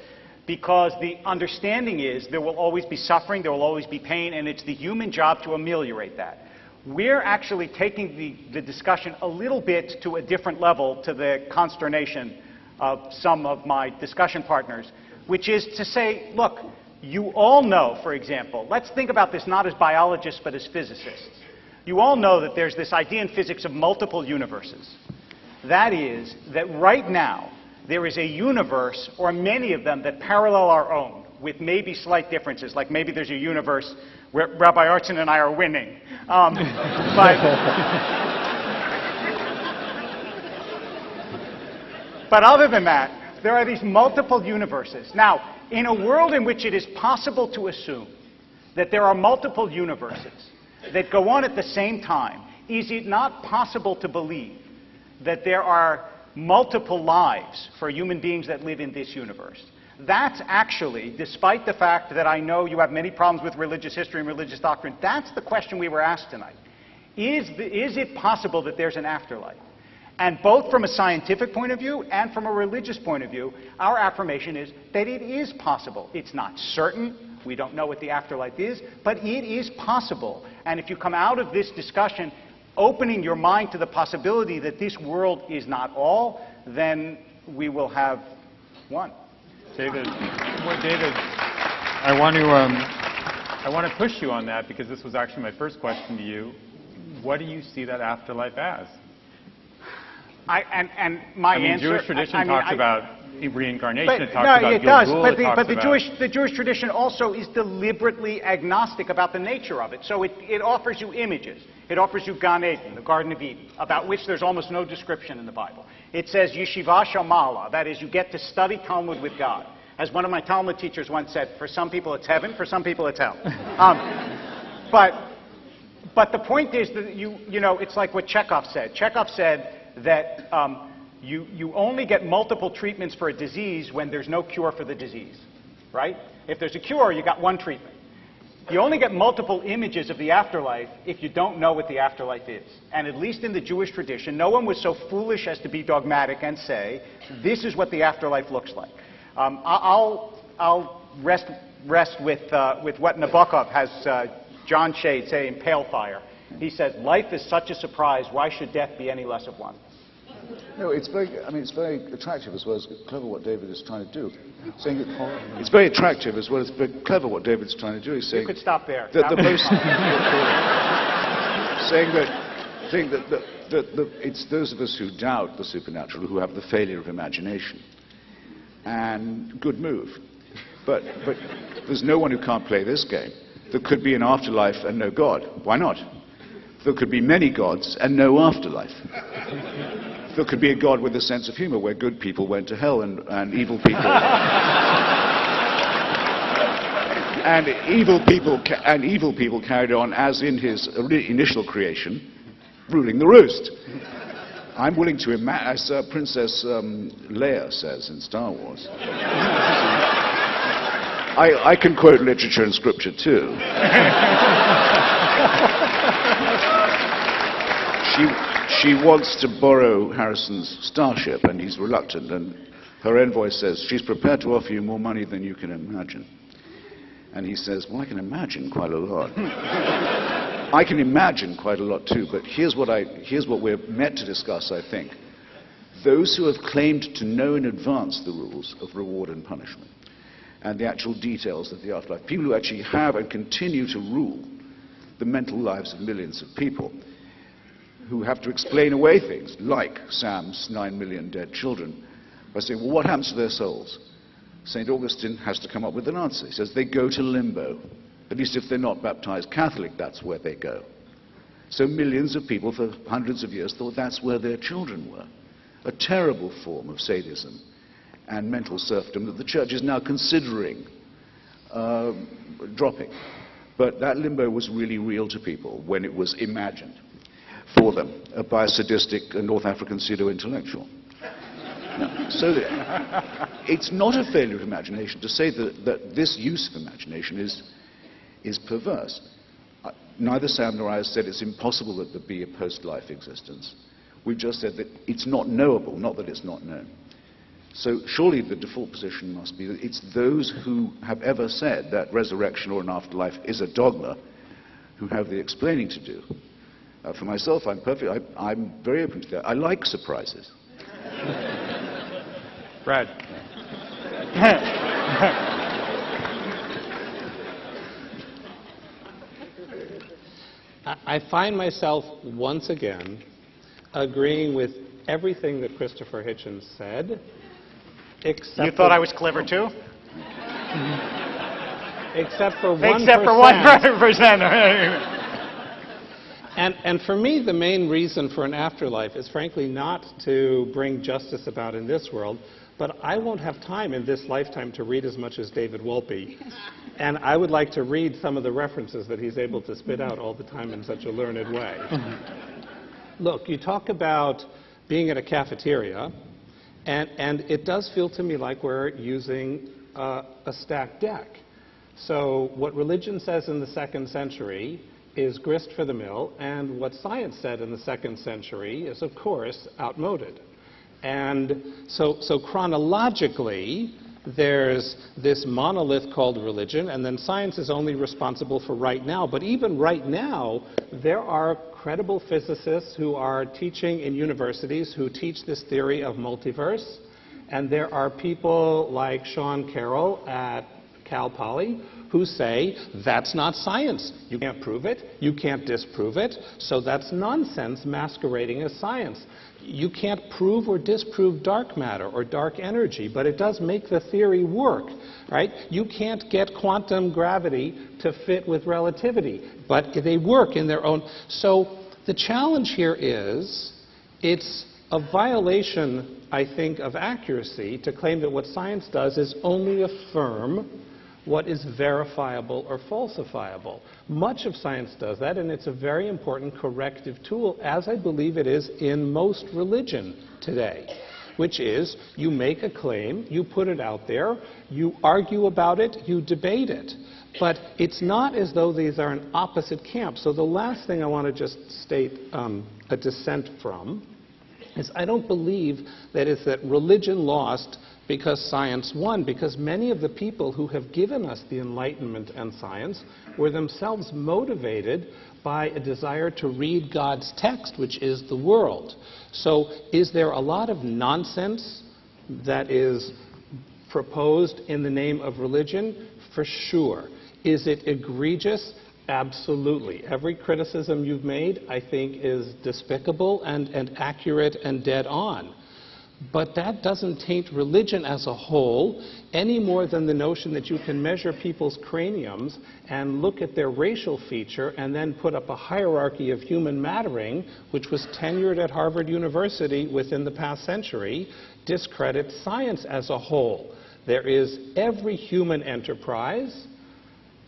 Because the understanding is there will always be suffering, there will always be pain, and it's the human job to ameliorate that. We're actually taking the discussion a little bit to a different level, to the consternation of some of my discussion partners, which is to say, look, you all know, for example, let's think about this not as biologists but as physicists. You all know that there's this idea in physics of multiple universes. That is, that right now there is a universe, or many of them, that parallel our own, with maybe slight differences, like maybe there's a universe where Rabbi Artson and I are winning. But other than that, there are these multiple universes. Now, in a world in which it is possible to assume that there are multiple universes that go on at the same time, is it not possible to believe that there are multiple lives for human beings that live in this universe. That's actually, despite the fact that I know you have many problems with religious history and religious doctrine, that's the question we were asked tonight. Is it possible that there's an afterlife? And both from a scientific point of view and from a religious point of view, our affirmation is that it is possible. It's not certain. We don't know what the afterlife is, but it is possible. And if you come out of this discussion opening your mind to the possibility that this world is not all, then we will have won. David, I want to push you on that, because this was actually my first question to you. What do you see that afterlife as? My answer. Jewish tradition talks about reincarnation. But, it talks no, about it does. Gilgul, But the Jewish tradition also is deliberately agnostic about the nature of it. So it offers you images. It offers you Gan Eden, the Garden of Eden, about which there's almost no description in the Bible. It says Yeshiva Shamala, that is, you get to study Talmud with God. As one of my Talmud teachers once said, for some people it's heaven, for some people it's hell. But the point is that you know, it's like what Chekhov said. Chekhov said that you only get multiple treatments for a disease when there's no cure for the disease, right? If there's a cure, you got one treatment. You only get multiple images of the afterlife if you don't know what the afterlife is. And at least in the Jewish tradition, no one was so foolish as to be dogmatic and say, this is what the afterlife looks like. I'll rest with what Nabokov has John Shade say in Pale Fire. He says, life is such a surprise, why should death be any less of one? No, it's very attractive as well as clever what David is trying to do. Saying that it's very attractive as well as very clever what David's trying to do. He's saying you could stop there. That the most saying that it's those of us who doubt the supernatural who have the failure of imagination. And good move. But there's no one who can't play this game. There could be an afterlife and no God. Why not? There could be many gods and no afterlife. There could be a God with a sense of humor where good people went to hell and evil people and evil people carried on as in his initial creation, ruling the roost. I'm willing to imagine, as Princess Leia says in Star Wars. I can quote literature and scripture too. She wants to borrow Harrison's starship, and he's reluctant, and her envoy says, she's prepared to offer you more money than you can imagine. And he says, well, I can imagine quite a lot. I can imagine quite a lot too, but here's what we're meant to discuss, I think. Those who have claimed to know in advance the rules of reward and punishment, and the actual details of the afterlife, people who actually have and continue to rule the mental lives of millions of people, who have to explain away things like Sam's 9 million dead children by saying, well, what happens to their souls? St. Augustine has to come up with an answer. He says they go to limbo. At least if they're not baptized Catholic, that's where they go. So millions of people for hundreds of years thought that's where their children were. A terrible form of sadism and mental serfdom that the church is now considering dropping. But that limbo was really real to people when it was imagined for them by a sadistic North African pseudo-intellectual. So it's not a failure of imagination to say that this use of imagination is perverse. Neither Sam nor I have said it's impossible that there be a post-life existence. We've just said that it's not knowable, not that it's not known. So surely the default position must be that it's those who have ever said that resurrection or an afterlife is a dogma who have the explaining to do. For myself, I'm very open to that. I like surprises. Brad. I find myself once again agreeing with everything that Christopher Hitchens said, except you thought I was clever too? Except for 1%. Except for 1%. And for me, the main reason for an afterlife is frankly not to bring justice about in this world, but I won't have time in this lifetime to read as much as David Wolpe. And I would like to read some of the references that he's able to spit out all the time in such a learned way. Look, you talk about being at a cafeteria, and it does feel to me like we're using a stacked deck. So what religion says in the 2nd century is grist for the mill, and what science said in the 2nd century is, of course, outmoded. And so chronologically, there's this monolith called religion, and then science is only responsible for right now. But even right now, there are credible physicists who are teaching in universities who teach this theory of multiverse, and there are people like Sean Carroll at Cal Poly who say that's not science. You can't prove it, you can't disprove it, so that's nonsense masquerading as science. You can't prove or disprove dark matter or dark energy, but it does make the theory work, right? You can't get quantum gravity to fit with relativity, but they work in their own. So the challenge here is it's a violation, I think, of accuracy to claim that what science does is only affirm what is verifiable or falsifiable. Much of science does that, and it's a very important corrective tool, as I believe it is in most religion today, which is you make a claim, you put it out there, you argue about it, you debate it. But it's not as though these are in opposite camps. So the last thing I want to just state a dissent from is I don't believe that it's that religion lost because science won, because many of the people who have given us the Enlightenment and science were themselves motivated by a desire to read God's text, which is the world. So is there a lot of nonsense that is proposed in the name of religion? For sure. Is it egregious? Absolutely. Every criticism you've made, I think, is despicable and accurate and dead on. But that doesn't taint religion as a whole any more than the notion that you can measure people's craniums and look at their racial feature and then put up a hierarchy of human mattering, which was tenured at Harvard University within the past century, discredits science as a whole. There is every human enterprise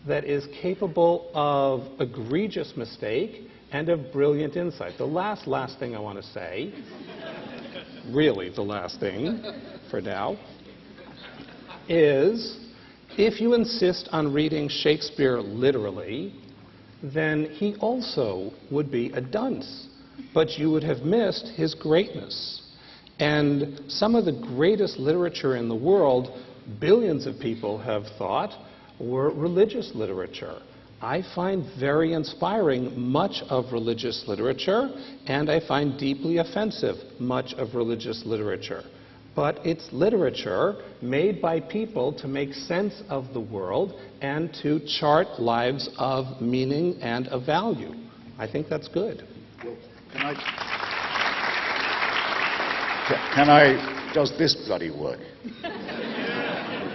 that is capable of egregious mistake and of brilliant insight. The last thing I want to say, really the last thing for now, is if you insist on reading Shakespeare literally, then he also would be a dunce, but you would have missed his greatness. And some of the greatest literature in the world, billions of people have thought, were religious literature. I find very inspiring much of religious literature, and I find deeply offensive much of religious literature. But it's literature made by people to make sense of the world and to chart lives of meaning and of value. I think that's good. Well, can I, does this bloody work?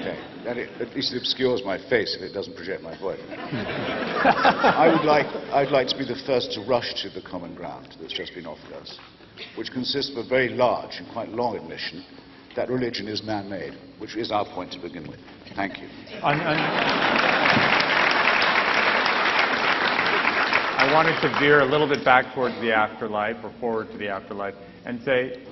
Okay, and at least it obscures my face if it doesn't project my voice. I'd like to be the first to rush to the common ground that's just been offered us, which consists of a very large and quite long admission that religion is man-made, which is our point to begin with. Thank you. I wanted to veer a little bit back towards the afterlife, or forward to the afterlife, and say,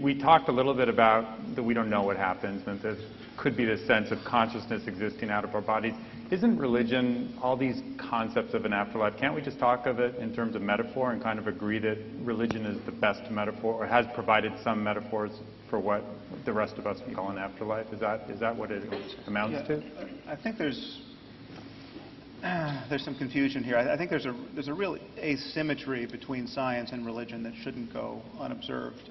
we talked a little bit about that we don't know what happens, and there could be this sense of consciousness existing out of our bodies. Isn't religion, all these concepts of an afterlife, can't we just talk of it in terms of metaphor and kind of agree that religion is the best metaphor, or has provided some metaphors for what the rest of us call an afterlife? Is that what it amounts to? I think there's some confusion here. I think there's a real asymmetry between science and religion that shouldn't go unobserved.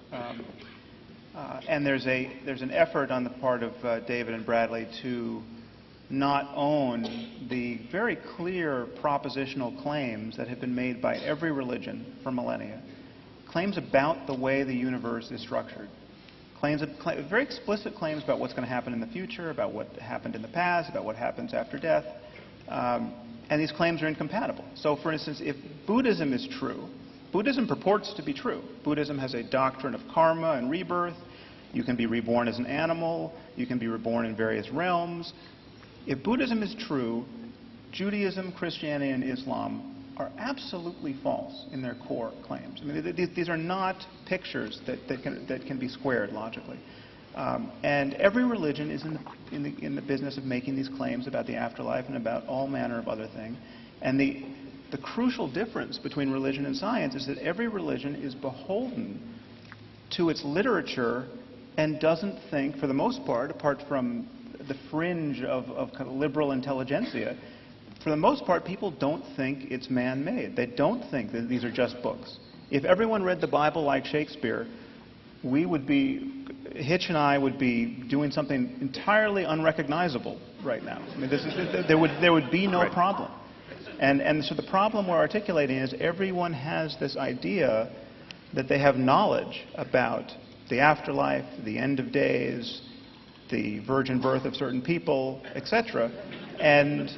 And there's an effort on the part of David and Bradley to not own the very clear propositional claims that have been made by every religion for millennia. Claims about the way the universe is structured. Very explicit claims about what's going to happen in the future, about what happened in the past, about what happens after death. And these claims are incompatible. So, for instance, if Buddhism is true, Buddhism purports to be true. Buddhism has a doctrine of karma and rebirth. You can be reborn as an animal. You can be reborn in various realms. If Buddhism is true, Judaism, Christianity, and Islam are absolutely false in their core claims. I mean, these are not pictures that can be squared logically. And every religion is in the business of making these claims about the afterlife and about all manner of other things. And the crucial difference between religion and science is that every religion is beholden to its literature and doesn't think, for the most part, apart from the fringe of kind of liberal intelligentsia, for the most part, people don't think it's man-made. They don't think that these are just books. If everyone read the Bible like Shakespeare, Hitch and I would be doing something entirely unrecognizable right now. I mean, there would be no problem. And so the problem we're articulating is everyone has this idea that they have knowledge about the afterlife, the end of days, the virgin birth of certain people, etc. And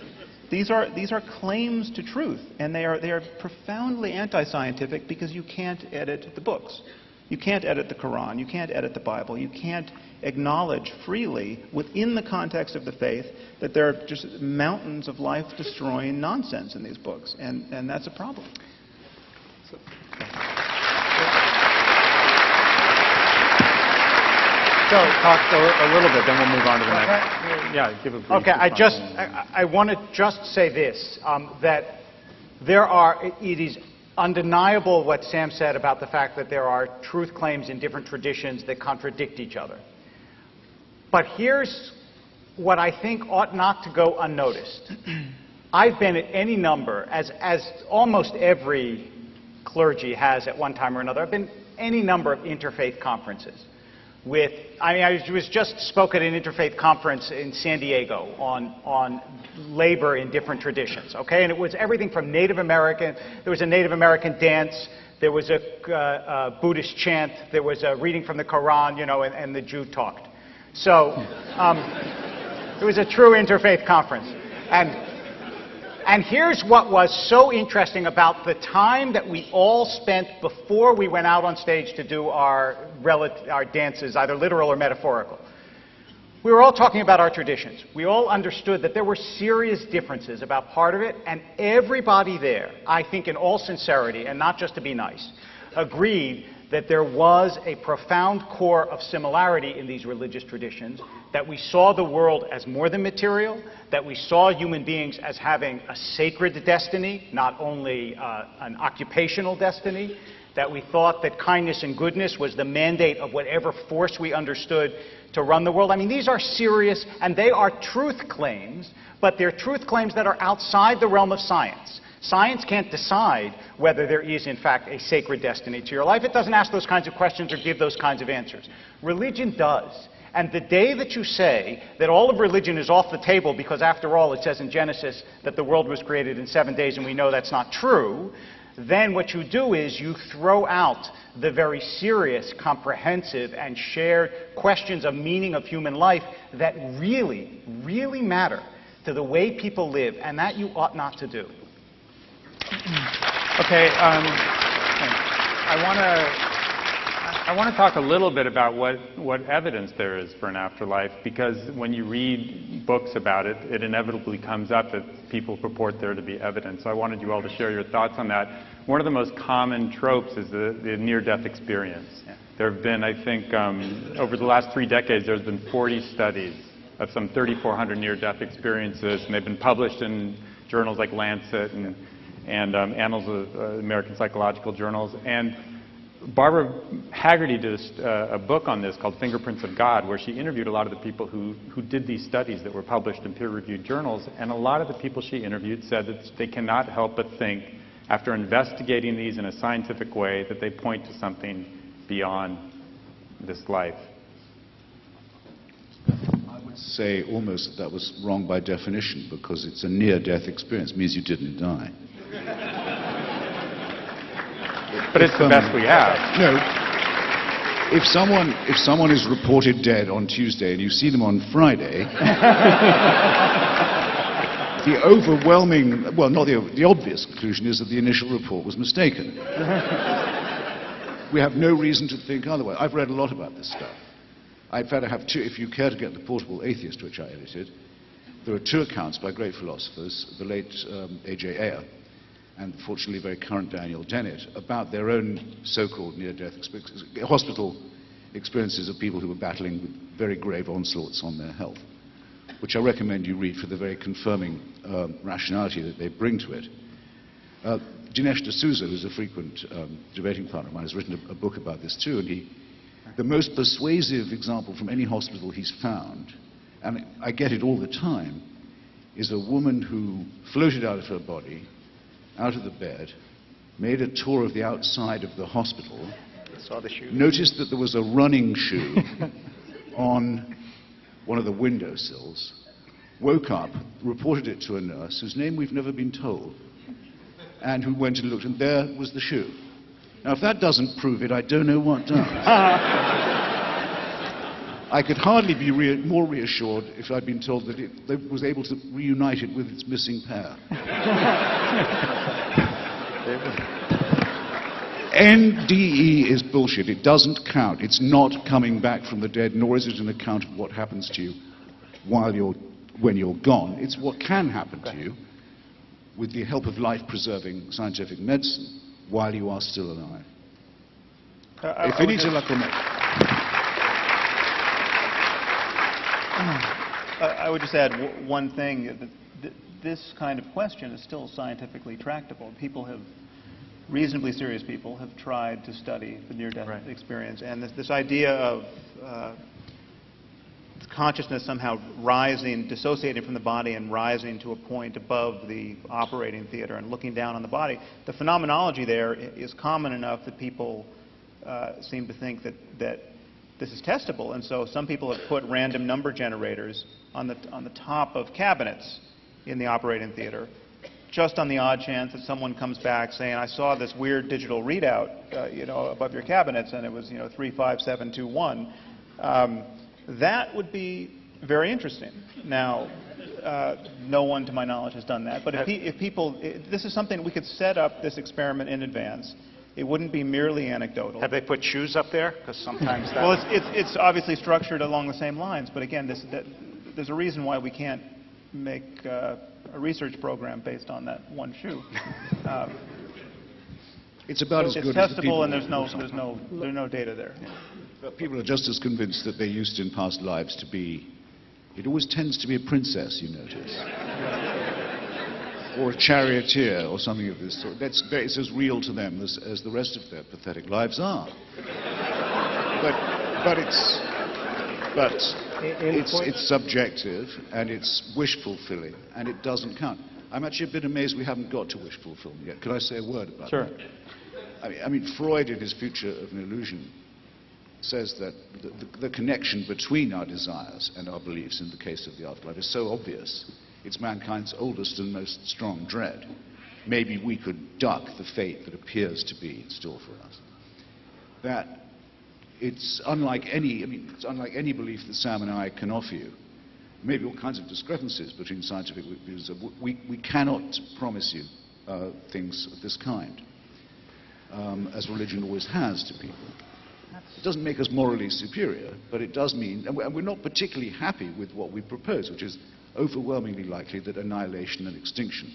these are claims to truth, and they are profoundly anti-scientific because you can't edit the books. You can't edit the Quran. You can't edit the Bible. You can't acknowledge freely within the context of the faith that there are just mountains of life-destroying nonsense in these books, and that's a problem. So talk a little bit, then we'll move on to the next. Yeah, give a brief. Okay, I want to just say this, that it is undeniable what Sam said about the fact that there are truth claims in different traditions that contradict each other. But here's what I think ought not to go unnoticed. I've been at any number, as almost every clergy has at one time or another, I've been at any number of interfaith conferences. I was just spoke at an interfaith conference in San Diego on labor in different traditions, okay? And it was everything from Native American, there was a Native American dance, there was a Buddhist chant, there was a reading from the Quran, you know, and the Jew talked. So it was a true interfaith conference. And here's what was so interesting about the time that we all spent before we went out on stage to do our dances, either literal or metaphorical. We were all talking about our traditions. We all understood that there were serious differences about part of it, and everybody there, I think in all sincerity, and not just to be nice, agreed that there was a profound core of similarity in these religious traditions, that we saw the world as more than material, that we saw human beings as having a sacred destiny, not only an occupational destiny, that we thought that kindness and goodness was the mandate of whatever force we understood to run the world. I mean, these are serious, and they are truth claims, but they're truth claims that are outside the realm of science. Science can't decide whether there is, in fact, a sacred destiny to your life. It doesn't ask those kinds of questions or give those kinds of answers. Religion does. And the day that you say that all of religion is off the table because, after all, it says in Genesis that the world was created in 7 days and we know that's not true, then what you do is you throw out the very serious, comprehensive, and shared questions of meaning of human life that really, really matter to the way people live, and that you ought not to do. Okay, I want to talk a little bit about what evidence there is for an afterlife, because when you read books about it, it inevitably comes up that people purport there to be evidence. So I wanted you all to share your thoughts on that. One of the most common tropes is the near-death experience. Yeah. There have been, I think, over the last 3 decades, there's been 40 studies of some 3,400 near-death experiences, and they've been published in journals like Lancet and Annals of American Psychological Journals. And Barbara Haggerty did a book on this called Fingerprints of God, where she interviewed a lot of the people who did these studies that were published in peer-reviewed journals. And a lot of the people she interviewed said that they cannot help but think, after investigating these in a scientific way, that they point to something beyond this life. I would say almost that was wrong by definition, because it's a near-death experience. It means you didn't die. But it's the best we have. No. If someone is reported dead on Tuesday and you see them on Friday, the overwhelming, well, not the obvious conclusion is that the initial report was mistaken. We have no reason to think otherwise. I've read a lot about this stuff. In fact, I have two. If you care to get The Portable Atheist, which I edited, there are 2 accounts by great philosophers, the late A.J. Ayer and fortunately very current Daniel Dennett, about their own so-called near-death hospital experiences of people who were battling with very grave onslaughts on their health, which I recommend you read for the very confirming rationality that they bring to it. Dinesh D'Souza, who's a frequent debating partner of mine, has written a book about this too, and the most persuasive example from any hospital he's found, and I get it all the time, is a woman who floated out of her body, out of the bed, made a tour of the outside of the hospital, Saw the shoe. noticed that there was a running shoe on one of the windowsills, woke up, reported it to a nurse, whose name we've never been told, and who went and looked, and there was the shoe. Now, if that doesn't prove it, I don't know what does. I could hardly be more reassured if I'd been told that it was able to reunite it with its missing pair. NDE is bullshit. It doesn't count. It's not coming back from the dead, nor is it an account of what happens to you when you're gone. It's what can happen to you with the help of life-preserving scientific medicine while you are still alive. I would just add one thing. This kind of question is still scientifically tractable. Reasonably serious people have tried to study the near-death experience. And this idea of consciousness somehow rising, dissociating from the body and rising to a point above the operating theater and looking down on the body, the phenomenology there is common enough that people seem to think that this is testable. And so some people have put random number generators on the top of cabinets in the operating theater, just on the odd chance that someone comes back saying, I saw this weird digital readout above your cabinets, and it was 35721. That would be very interesting. Now, no one to my knowledge has done that, but this is something we could set up this experiment in advance. It wouldn't be merely anecdotal. Have they put shoes up there? Because sometimes that... Well, it's obviously structured along the same lines, but again, there's a reason why we can't make a research program based on that one shoe. It's about as good it's as the testable, people and there's no data there. But people are just as convinced that they used in past lives to be. It always tends to be a princess, you notice, or a charioteer, or something of this sort. It's as real to them as the rest of their pathetic lives are. But it's subjective, and it's wish fulfilling, and it doesn't count. I'm actually a bit amazed we haven't got to wish fulfillment yet. Could I say a word about Sure. that? I mean, Freud, in his Future of an Illusion, says that the connection between our desires and our beliefs in the case of the afterlife is so obvious. It's mankind's oldest and most strong dread. Maybe we could duck the fate that appears to be in store for us. That it's unlike any belief that Sam and I can offer you. Maybe all kinds of discrepancies between scientific views. We cannot promise you things of this kind, as religion always has to people. It doesn't make us morally superior, but it does mean, and we're not particularly happy with what we propose, which is overwhelmingly likely that annihilation and extinction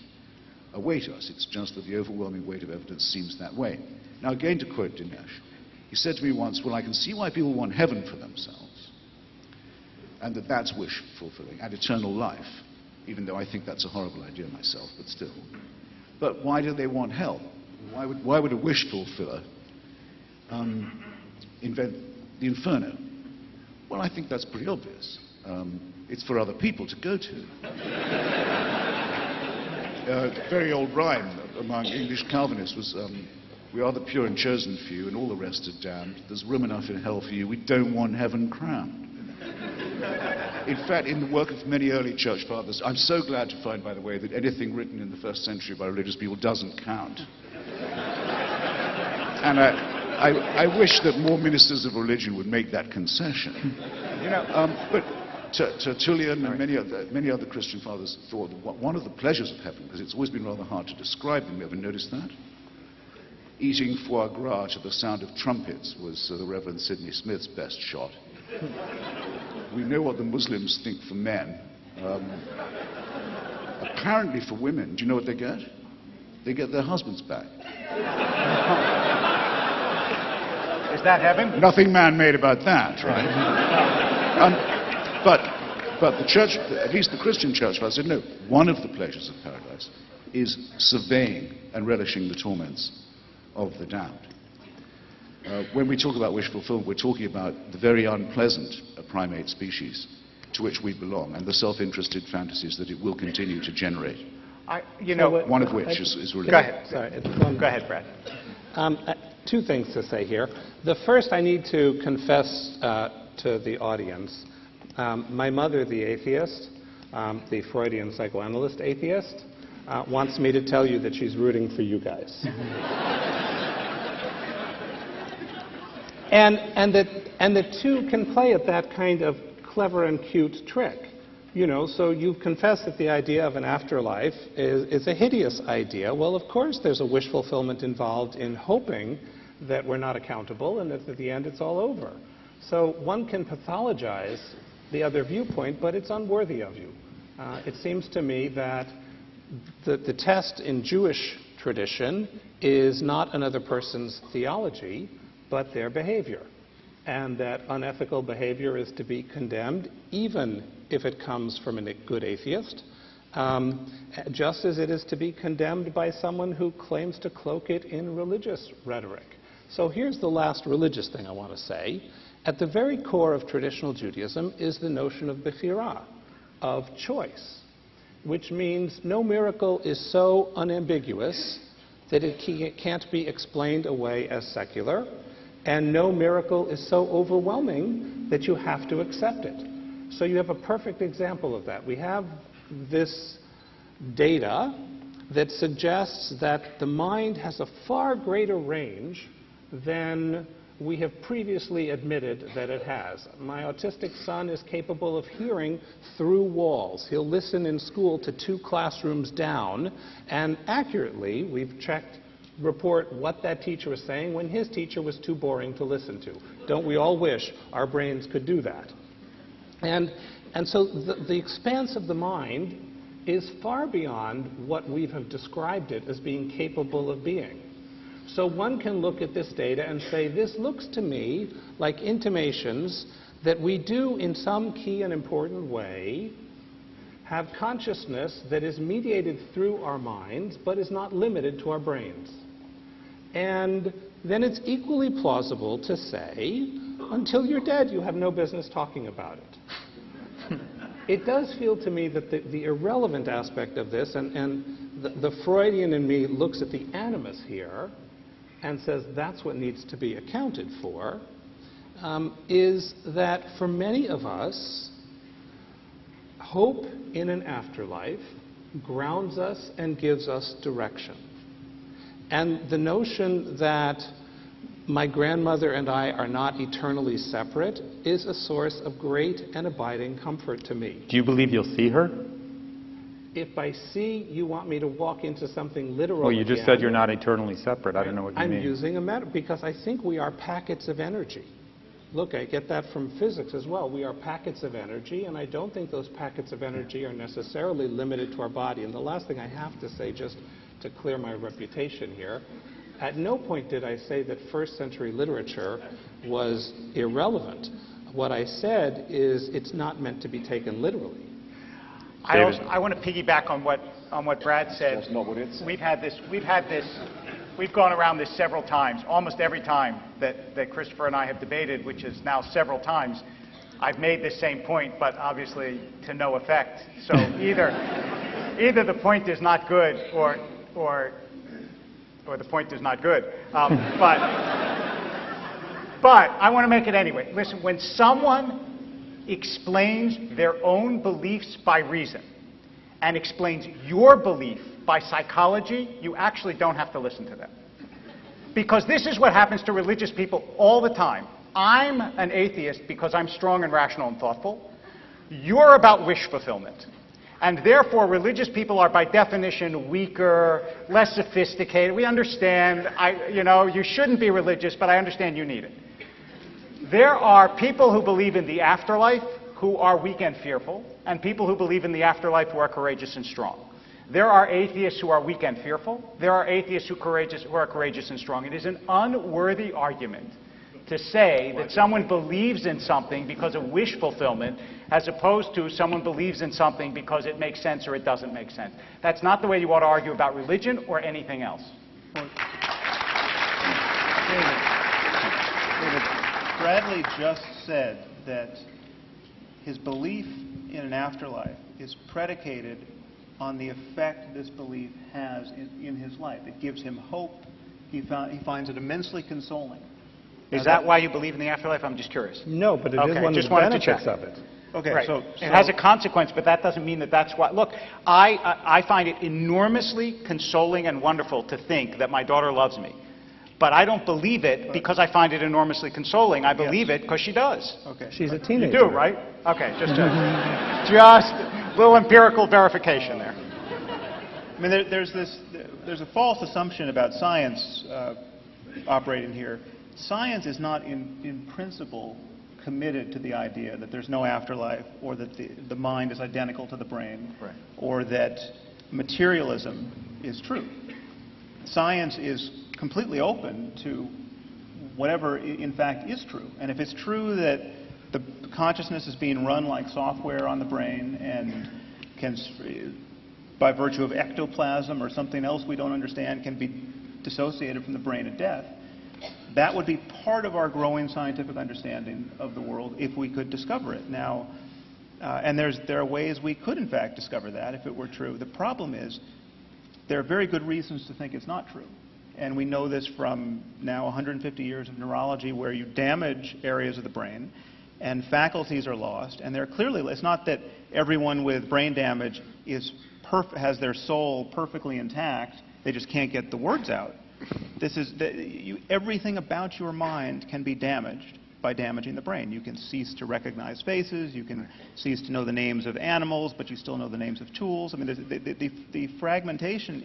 await us. It's just that the overwhelming weight of evidence seems that way. Now, again, to quote Dinesh, he said to me once, well, I can see why people want heaven for themselves, and that's wish fulfilling, and eternal life, even though I think that's a horrible idea myself, but still. But why do they want hell? Why would a wish fulfiller invent the inferno? Well, I think that's pretty obvious. It's for other people to go to. Very old rhyme among English Calvinists was, we are the pure and chosen few, and all the rest are damned. There's room enough in hell for you. We don't want heaven crammed. In fact, in the work of many early church fathers, I'm so glad to find, by the way, that anything written in the first century by religious people doesn't count. And I wish that more ministers of religion would make that concession. But Tertullian and many other Christian fathers thought that one of the pleasures of heaven, because it's always been rather hard to describe them, you ever noticed that? Eating foie gras to the sound of trumpets was the Reverend Sidney Smith's best shot. We know what the Muslims think for men. Apparently for women, do you know what they get? they get their husbands back. Is that heaven? Nothing man-made about that, right? But the church, at least the Christian church, I said, no, one of the pleasures of paradise is surveying and relishing the torments of the damned. When we talk about wish fulfillment, we're talking about the very unpleasant primate species to which we belong and the self-interested fantasies that it will continue to generate. One of which is really... Go ahead. Sorry, Go ahead, Brad. Two things to say here. The first, I need to confess to the audience. My mother, the atheist, the Freudian psychoanalyst atheist, wants me to tell you that she's rooting for you guys. and the two can play at that kind of clever and cute trick. You know, so you've confessed that the idea of an afterlife is a hideous idea. Well, of course, there's a wish fulfillment involved in hoping that we're not accountable and that at the end it's all over. So one can pathologize the other viewpoint, but it's unworthy of you. It seems to me that the test in Jewish tradition is not another person's theology, but their behavior. And that unethical behavior is to be condemned, even if it comes from a good atheist, just as it is to be condemned by someone who claims to cloak it in religious rhetoric. So here's the last religious thing I want to say. At the very core of traditional Judaism is the notion of bechira, of choice, which means no miracle is so unambiguous that it can't be explained away as secular, and no miracle is so overwhelming that you have to accept it. So you have a perfect example of that. We have this data that suggests that the mind has a far greater range than we have previously admitted that it has. My autistic son is capable of hearing through walls. He'll listen in school to 2 classrooms down, and accurately, we've report what that teacher was saying when his teacher was too boring to listen to. Don't we all wish our brains could do that? And so the expanse of the mind is far beyond what we have described it as being capable of being. So one can look at this data and say, this looks to me like intimations that we do in some key and important way have consciousness that is mediated through our minds but is not limited to our brains. And then it's equally plausible to say, until you're dead, you have no business talking about it. It does feel to me that the irrelevant aspect of this, and the Freudian in me looks at the animus here and says that's what needs to be accounted for, is that for many of us, hope in an afterlife grounds us and gives us direction. And the notion that my grandmother and I are not eternally separate is a source of great and abiding comfort to me. Do you believe you'll see her? If by see you want me to walk into something literal Well, you just again, said you're not eternally separate. I don't know what you mean. I'm using a metaphor because I think we are packets of energy. Look, I get that from physics as well. We are packets of energy, and I don't think those packets of energy are necessarily limited to our body. And the last thing I have to say, just to clear my reputation here, at no point did I say that first century literature was irrelevant. What I said is it's not meant to be taken literally. I want to piggyback on what Brad said. That's not what it said. We've gone around this several times. Almost every time that Christopher and I have debated, which is now several times, I've made this same point, but obviously to no effect. So either the point is not good or the point is not good. But I want to make it anyway. Listen, when someone explains their own beliefs by reason and explains your belief by psychology, you actually don't have to listen to them. Because this is what happens to religious people all the time. I'm an atheist because I'm strong and rational and thoughtful. You're about wish fulfillment. And therefore, religious people are by definition weaker, less sophisticated. We understand, you shouldn't be religious, but I understand you need it. There are people who believe in the afterlife who are weak and fearful, and people who believe in the afterlife who are courageous and strong. There are atheists who are weak and fearful. There are atheists who are courageous and strong. It is an unworthy argument to say that someone believes in something because of wish fulfillment as opposed to someone believes in something because it makes sense or it doesn't make sense. That's not the way you ought to argue about religion or anything else. David, Bradley just said that his belief in an afterlife is predicated on the effect this belief has in his life. It gives him hope. He finds it immensely consoling. Is that why you believe in the afterlife? I'm just curious. No, but it is one of the benefits of it. Okay, Right. so It has a consequence, but that doesn't mean that that's why. Look, I find it enormously consoling and wonderful to think that my daughter loves me. But I don't believe it because I find it enormously consoling. I believe it because she does. okay. She's a You teenager. do, right? Okay, just a little empirical verification there. I mean, there's a false assumption about science operating here. Science is not in principle committed to the idea that there's no afterlife or that the mind is identical to the brain, Right. or that materialism is true. Science is completely open to whatever in fact is true. And if it's true that the consciousness is being run like software on the brain and can, by virtue of ectoplasm or something else we don't understand, can be dissociated from the brain at death, that would be part of our growing scientific understanding of the world if we could discover it. Now, and there are ways we could in fact discover that if it were true. The problem is there are very good reasons to think it's not true. And we know this from now 150 years of neurology, where you damage areas of the brain and faculties are lost. And they're clearly, it's not that everyone with brain damage has their soul perfectly intact. They just can't get the words out. Everything about your mind can be damaged by damaging the brain. You can cease to recognize faces. You can cease to know the names of animals, but you still know the names of tools. I mean, the fragmentation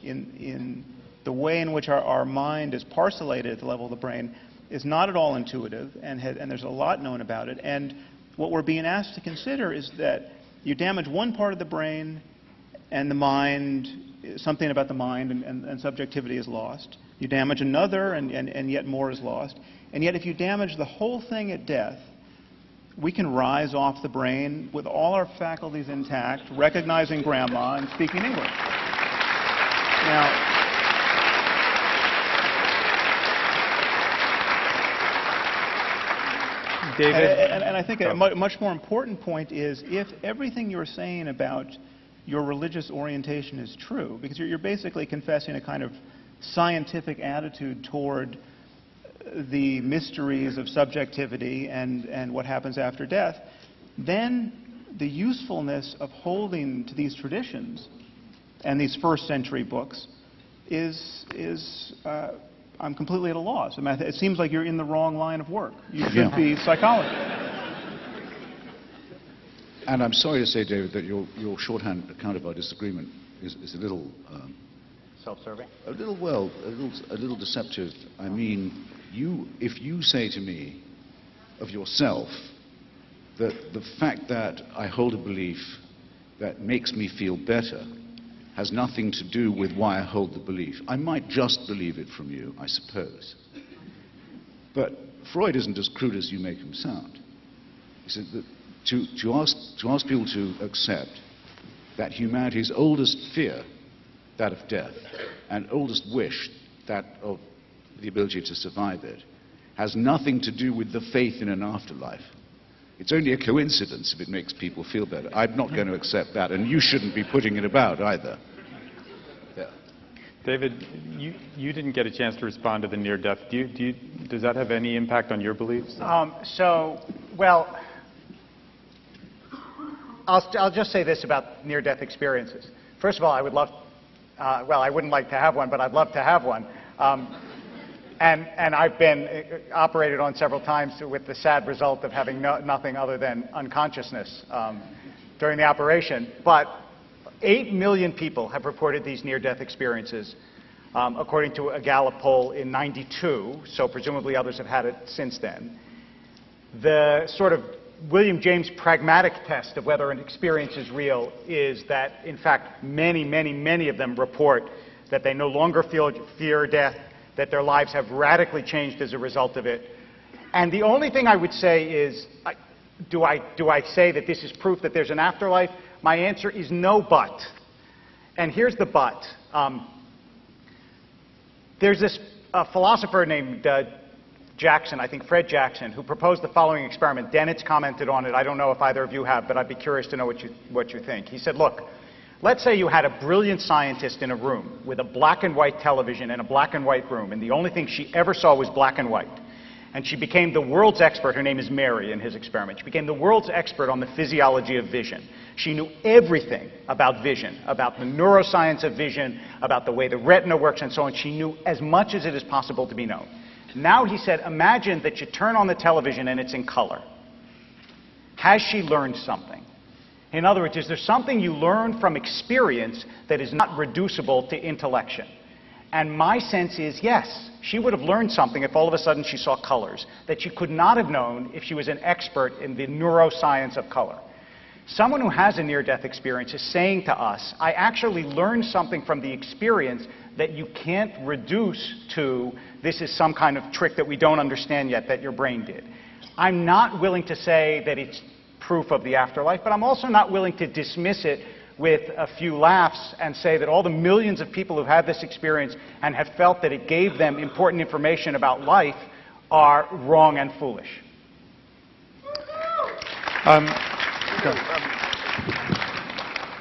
in the way in which our mind is parcellated at the level of the brain is not at all intuitive, and there's a lot known about it. And what we're being asked to consider is that you damage one part of the brain, and the mind, something about the mind and subjectivity is lost. You damage another, and yet more is lost. And yet if you damage the whole thing at death, we can rise off the brain with all our faculties intact, recognizing grandma and speaking English. Now, David? and I think a much more important point is if everything you're saying about your religious orientation is true, because you're basically confessing a kind of scientific attitude toward the mysteries of subjectivity and what happens after death, then the usefulness of holding to these traditions and these first century books I'm completely at a loss. I mean, it seems like you're in the wrong line of work. You should be psychology. And I'm sorry to say, David, that your shorthand account of our disagreement is a little Self-serving? a little deceptive. I mean, if you say to me of yourself that the fact that I hold a belief that makes me feel better has nothing to do with why I hold the belief, I might just believe it from you, I suppose. But Freud isn't as crude as you make him sound. He said that to ask people to accept that humanity's oldest fear, that of death, and oldest wish, that of the ability to survive it, has nothing to do with the faith in an afterlife. It's only a coincidence if it makes people feel better. I'm not going to accept that, and you shouldn't be putting it about either. Yeah. David, you didn't get a chance to respond to the near-death. Does that have any impact on your beliefs? Well, I'll just say this about near-death experiences. First of all, I would love, well, I wouldn't like to have one, but I'd love to have one. And I've been operated on several times with the sad result of having nothing other than unconsciousness during the operation. But 8 million people have reported these near-death experiences, according to a Gallup poll in '92, so presumably others have had it since then. The sort of William James' pragmatic test of whether an experience is real is that, in fact, many of them report that they no longer fear death, that their lives have radically changed as a result of it. And the only thing I would say is, do I say that this is proof that there's an afterlife? My answer is no, but. And here's the but. There's this philosopher named Jackson, I think Fred Jackson, who proposed the following experiment. Dennett's commented on it. I don't know if either of you have, but I'd be curious to know what you think. He said, look, let's say you had a brilliant scientist in a room with a black and white television in a black and white room, and the only thing she ever saw was black and white. And she became the world's expert. Her name is Mary in his experiment. She became the world's expert on the physiology of vision. She knew everything about vision, about the neuroscience of vision, about the way the retina works and so on. She knew as much as it is possible to be known. Now, he said, imagine that you turn on the television and it's in color. Has she learned something? In other words, is there something you learn from experience that is not reducible to intellection? And my sense is, yes, she would have learned something if all of a sudden she saw colors that she could not have known if she was an expert in the neuroscience of color. Someone who has a near-death experience is saying to us, I actually learned something from the experience that you can't reduce to, this is some kind of trick that we don't understand yet that your brain did. I'm not willing to say that it's proof of the afterlife, but I'm also not willing to dismiss it with a few laughs and say that all the millions of people who've had this experience and have felt that it gave them important information about life are wrong and foolish.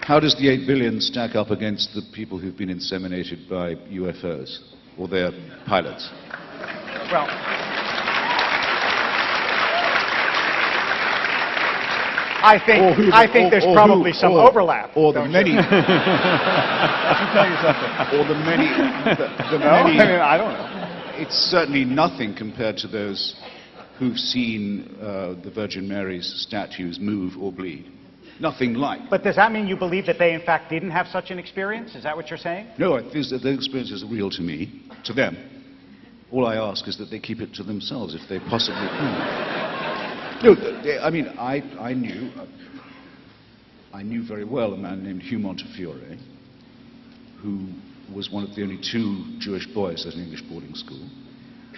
How does the 8 billion stack up against the people who've been inseminated by UFOs or their pilots? Well, I think there's probably some overlap. Or the many. Let me tell you something. Or the many. The many. I mean, I don't know. It's certainly nothing compared to those who've seen the Virgin Mary's statues move or bleed. Nothing like. But does that mean you believe that they, in fact, didn't have such an experience? Is that what you're saying? No, I think that their experiences are real to me, to them. All I ask is that they keep it to themselves if they possibly can. No, I mean, I knew very well a man named Hugh Montefiore, who was one of the only 2 Jewish boys at an English boarding school,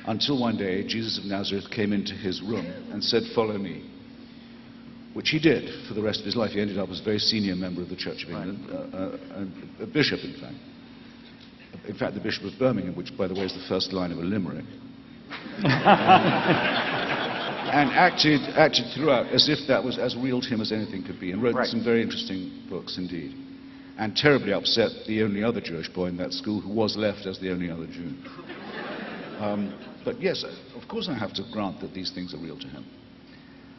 until one day Jesus of Nazareth came into his room and said, "Follow me," which he did for the rest of his life. He ended up as a very senior member of the Church of England, a bishop, in fact. In fact, the Bishop of Birmingham, which, by the way, is the first line of a limerick. And acted throughout as if that was as real to him as anything could be, and wrote some very interesting books indeed. And terribly upset the only other Jewish boy in that school who was left as the only other Jew. But yes, of course I have to grant that these things are real to him.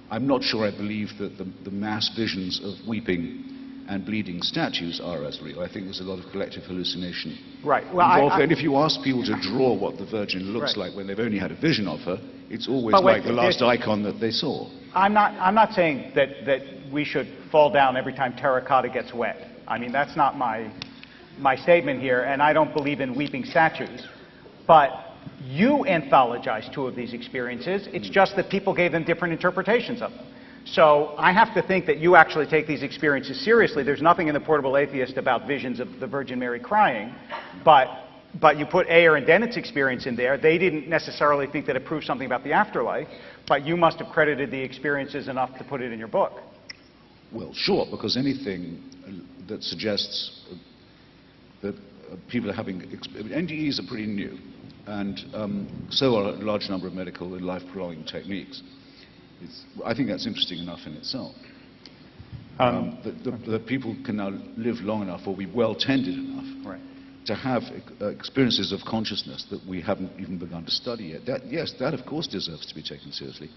I'm not sure I believe that the mass visions of weeping and bleeding statues are as real. I think there's a lot of collective hallucination. Right. Well, and if you ask people to draw what the Virgin looks like when they've only had a vision of her, it's always like the last icon that they saw. I'm not saying that we should fall down every time terracotta gets wet. I mean, that's not my statement here, and I don't believe in weeping statues. But you anthologized 2 of these experiences. It's just that people gave them different interpretations of them. So I have to think that you actually take these experiences seriously. There's nothing in The Portable Atheist about visions of the Virgin Mary crying, but you put Ayer and Dennett's experience in there. They didn't necessarily think that it proved something about the afterlife, but you must have credited the experiences enough to put it in your book. Well, sure, because anything that suggests that people are having... NDEs are pretty new, and so are a large number of medical and life-prolonging techniques. I think that's interesting enough in itself. That people can now live long enough or be well-tended enough to have experiences of consciousness that we haven't even begun to study yet. That of course deserves to be taken seriously.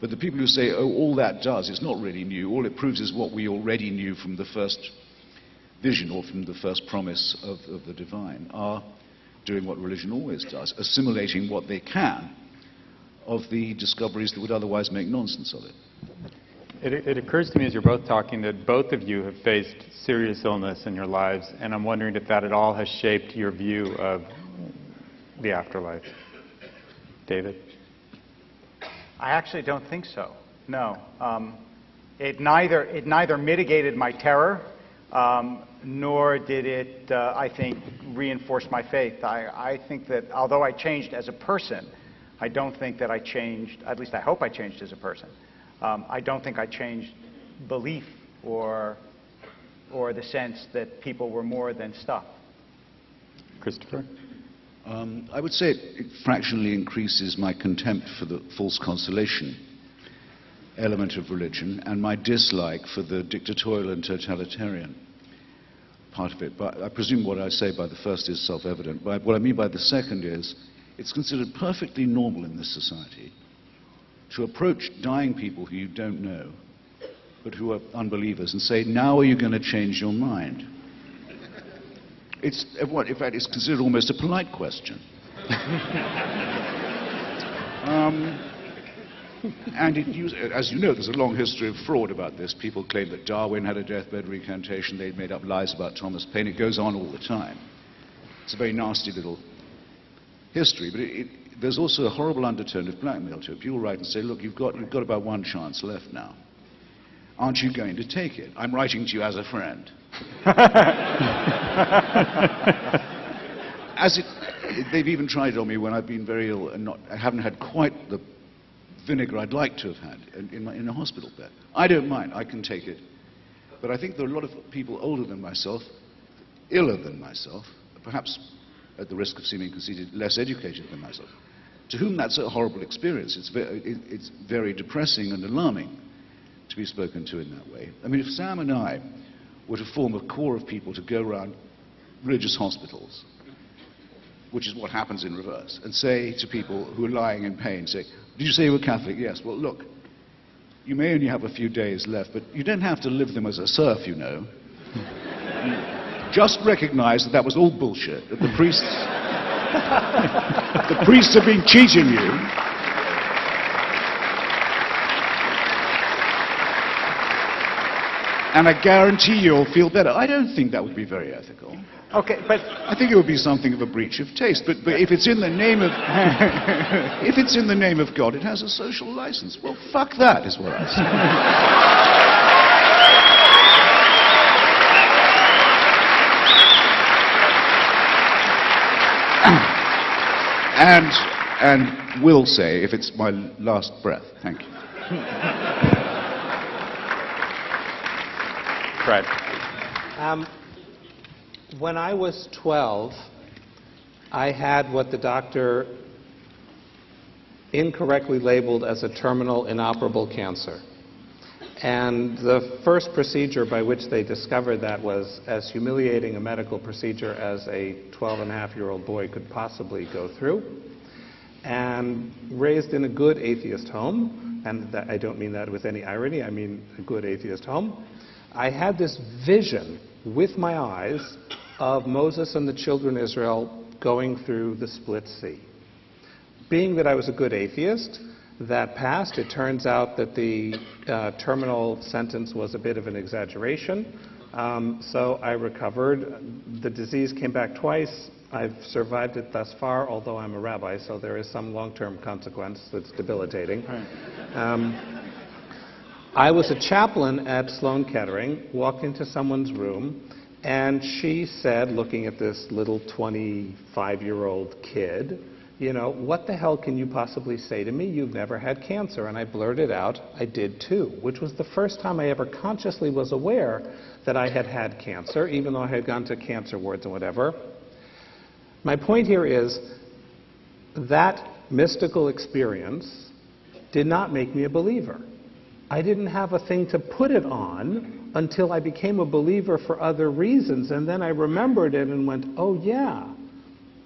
But the people who say, oh, all that does, it's not really new, all it proves is what we already knew from the first vision or from the first promise of the divine, are doing what religion always does, assimilating what they can of the discoveries that would otherwise make nonsense of it. It occurs to me as you're both talking that both of you have faced serious illness in your lives, and I'm wondering if that at all has shaped your view of the afterlife. David? I actually don't think so. No. It neither mitigated my terror, nor did it, I think, reinforce my faith. I think that although I changed as a person, I don't think that I changed, at least I hope I changed as a person. I don't think I changed belief or the sense that people were more than stuff. Christopher? I would say it fractionally increases my contempt for the false consolation element of religion and my dislike for the dictatorial and totalitarian part of it. But I presume what I say by the first is self-evident. But what I mean by the second is it's considered perfectly normal in this society to approach dying people who you don't know, but who are unbelievers, and say, now are you going to change your mind? It's, in fact, it's considered almost a polite question. And as you know, there's a long history of fraud about this. People claim that Darwin had a deathbed recantation. They'd made up lies about Thomas Paine. It goes on all the time. It's a very nasty little history. But there's also a horrible undertone of blackmail to it. People write and say, look, you've got about one chance left now. Aren't you going to take it? I'm writing to you as a friend. They've even tried it on me when I've been very ill and I haven't had quite the vinegar I'd like to have had in a hospital bed. I don't mind, I can take it. But I think there are a lot of people older than myself, iller than myself, perhaps at the risk of seeming conceited, less educated than myself, to whom that's a horrible experience. It's very depressing and alarming to be spoken to in that way. I mean, if Sam and I were to form a core of people to go around religious hospitals, which is what happens in reverse, and say to people who are lying in pain, say, did you say you were Catholic? Yes. Well, look, you may only have a few days left, but you don't have to live them as a serf, you know. Just recognize that was all bullshit, that the priests have been cheating you. And I guarantee you'll feel better. I don't think that would be very ethical. Okay, but I think it would be something of a breach of taste. But if it's in the name of if it's in the name of God, it has a social license. Well, fuck that, is what I say. And will say, if it's my last breath. Thank you. Fred. When I was 12, I had what the doctor incorrectly labeled as a terminal inoperable cancer. And the first procedure by which they discovered that was as humiliating a medical procedure as a 12-and-a-half-year-old boy could possibly go through. And raised in a good atheist home, and I don't mean that with any irony, I mean a good atheist home, I had this vision with my eyes of Moses and the children of Israel going through the split sea. Being that I was a good atheist, that passed. It turns out that the terminal sentence was a bit of an exaggeration. So I recovered. The disease came back twice. I've survived it thus far, although I'm a rabbi, so there is some long-term consequence that's debilitating. I was a chaplain at Sloan Kettering, walked into someone's room, and she said, looking at this little 25-year-old kid, you know, what the hell can you possibly say to me? You've never had cancer. And I blurted out, I did too, which was the first time I ever consciously was aware that I had had cancer, even though I had gone to cancer wards and whatever. My point here is that mystical experience did not make me a believer. I didn't have a thing to put it on until I became a believer for other reasons, and then I remembered it and went, oh yeah,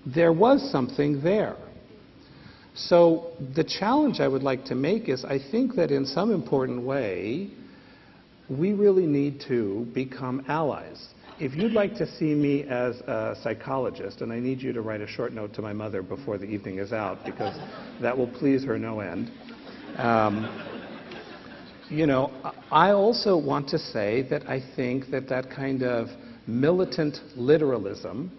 there was something there. So the challenge I would like to make is I think that in some important way, we really need to become allies. If you'd like to see me as a psychologist, and I need you to write a short note to my mother before the evening is out, because that will please her no end. You know, I also want to say that I think that that kind of militant literalism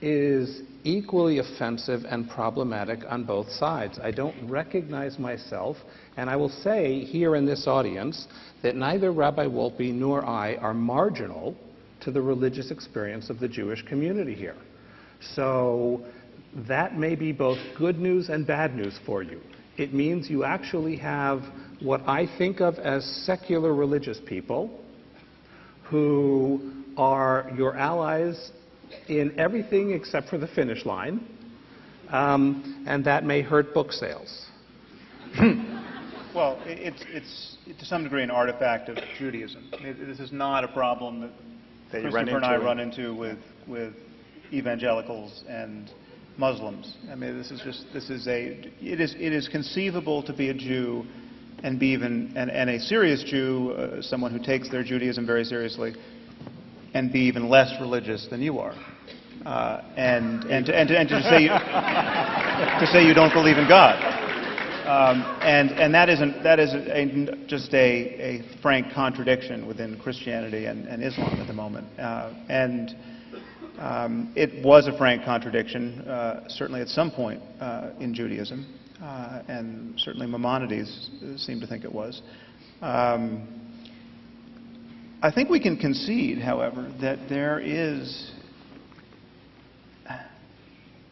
is equally offensive and problematic on both sides. I don't recognize myself, and I will say here in this audience that neither Rabbi Wolpe nor I are marginal to the religious experience of the Jewish community here. So that may be both good news and bad news for you. It means you actually have what I think of as secular religious people who are your allies in everything except for the finish line, and that may hurt book sales. Well, it's to some degree an artifact of Judaism. This is not a problem that Christopher and I run into with evangelicals and Muslims. I mean, it is conceivable to be a Jew and be and a serious Jew, someone who takes their Judaism very seriously, and be even less religious than you are, and to say you don't believe in God, and that is just a frank contradiction within Christianity and Islam at the moment, and it was a frank contradiction certainly at some point in Judaism, and certainly Maimonides seemed to think it was. I think we can concede, however, that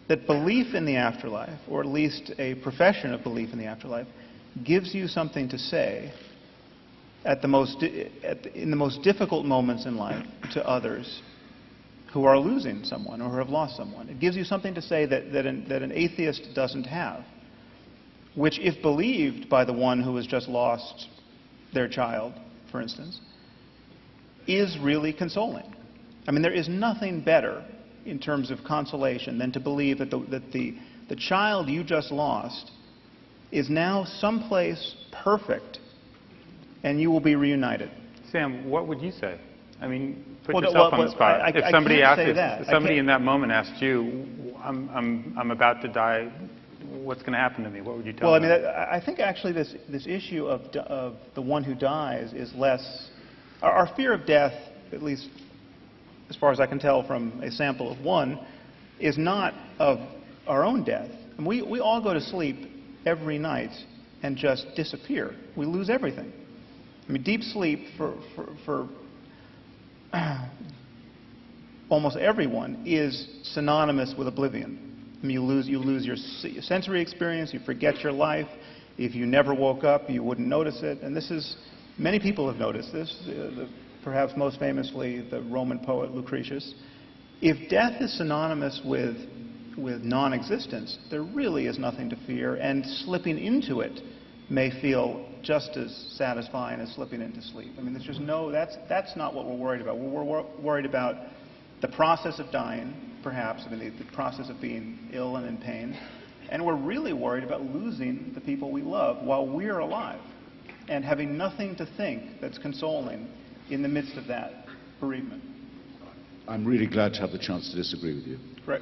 that belief in the afterlife, or at least a profession of belief in the afterlife, gives you something to say in the most difficult moments in life to others who are losing someone or who have lost someone. It gives you something to say that an atheist doesn't have, which, if believed by the one who has just lost their child, for instance, is really consoling. I mean, there is nothing better in terms of consolation than to believe that the child you just lost is now someplace perfect and you will be reunited. Sam, what would you say? I mean, put yourself on the spot. If somebody in that moment asked you, I'm about to die, what's going to happen to me? What would you tell them? Well, I mean, I think actually this issue of the one who dies is less... Our fear of death, at least as far as I can tell from a sample of one, is not of our own death. And we all go to sleep every night and just disappear. We lose everything. I mean, deep sleep for almost everyone is synonymous with oblivion. I mean, you lose your sensory experience, you forget your life. If you never woke up, you wouldn't notice it. And this is... Many people have noticed this, perhaps most famously the Roman poet Lucretius. If death is synonymous with non-existence, there really is nothing to fear, and slipping into it may feel just as satisfying as slipping into sleep. I mean, there's just that's not what we're worried about. We're worried about the process of dying, perhaps, I mean, the process of being ill and in pain, and we're really worried about losing the people we love while we're alive, and having nothing to think that's consoling in the midst of that bereavement. I'm really glad to have the chance to disagree with you. Right.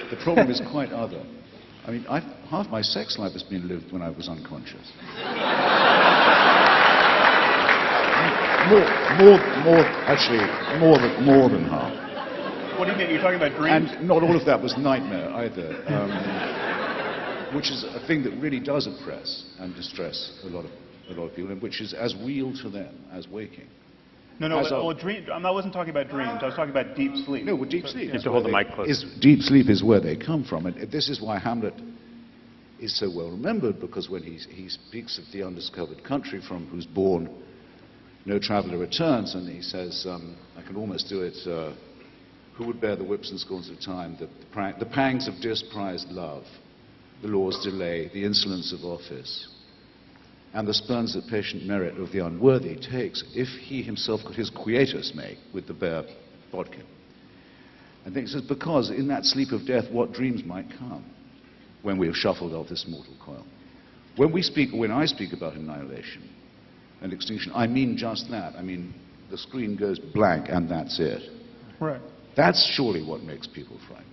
The problem is quite other. I mean, half my sex life has been lived when I was unconscious. more than half. What do you mean? You're talking about dreams? And not all of that was nightmare either. Which is a thing that really does oppress and distress a lot of people, and which is as real to them as waking. No, I wasn't talking about dreams. I was talking about deep sleep. No, well, deep sleep. You have to hold the mic close. Deep sleep is where they come from, and this is why Hamlet is so well remembered, because when he speaks of the undiscovered country from whose bourne no traveller returns, and he says, I can almost do it. Who would bear the whips and scorns of time, the pangs of disprized love, the law's delay, the insolence of office, and the spurns that patient merit of the unworthy takes, if he himself could his quietus make with the bare bodkin. And then he says, because in that sleep of death, what dreams might come when we have shuffled off this mortal coil. When I speak about annihilation and extinction, I mean just that. I mean, the screen goes blank and that's it. Right. That's surely what makes people frightened.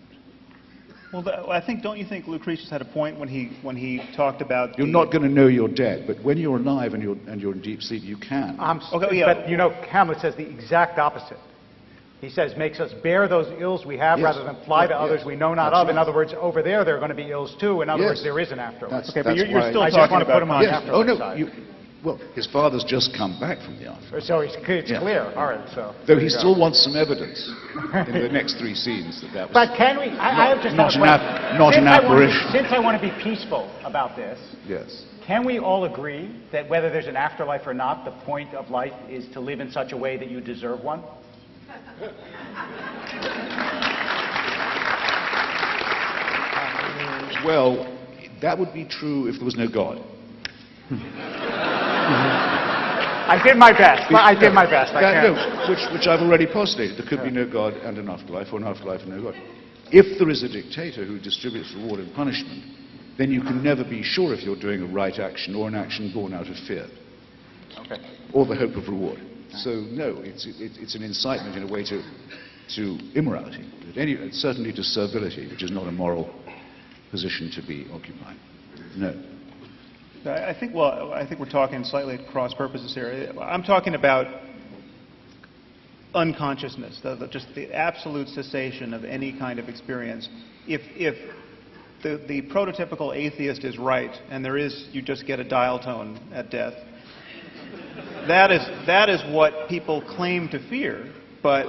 Well, don't you think Lucretius had a point when he talked about... You're not going to know you're dead, but when you're alive and you're in deep sleep, you can. But, Hamlet says the exact opposite. He says, makes us bear those ills we have rather than fly to others we know not of. In other words, over there are going to be ills too. In other words, there is an afterlife. Okay, but you're still I talking just want to about... put him on the afterlife Oh, no. side. Well, his father's just come back from the afterlife. So it's clear. All right, so... Though he still wants some evidence in the next 3 scenes that was... But can we... I have just not an apparition. Since I want to be peaceful about this, Yes. can we all agree that whether there's an afterlife or not, the point of life is to live in such a way that you deserve one? Well, that would be true if there was no God. I did my best. I did my best. Which I've already postulated. There could be no God and an afterlife, or an afterlife and no God. If there is a dictator who distributes reward and punishment, then you can never be sure if you're doing a right action or an action born out of fear, or the hope of reward. So no, it's an incitement in a way to immorality, certainly to servility, which is not a moral position to be occupied. No. I think we're talking slightly at cross purposes here. I'm talking about unconsciousness, just the absolute cessation of any kind of experience. If the prototypical atheist is right, and you just get a dial tone at death, that is what people claim to fear, but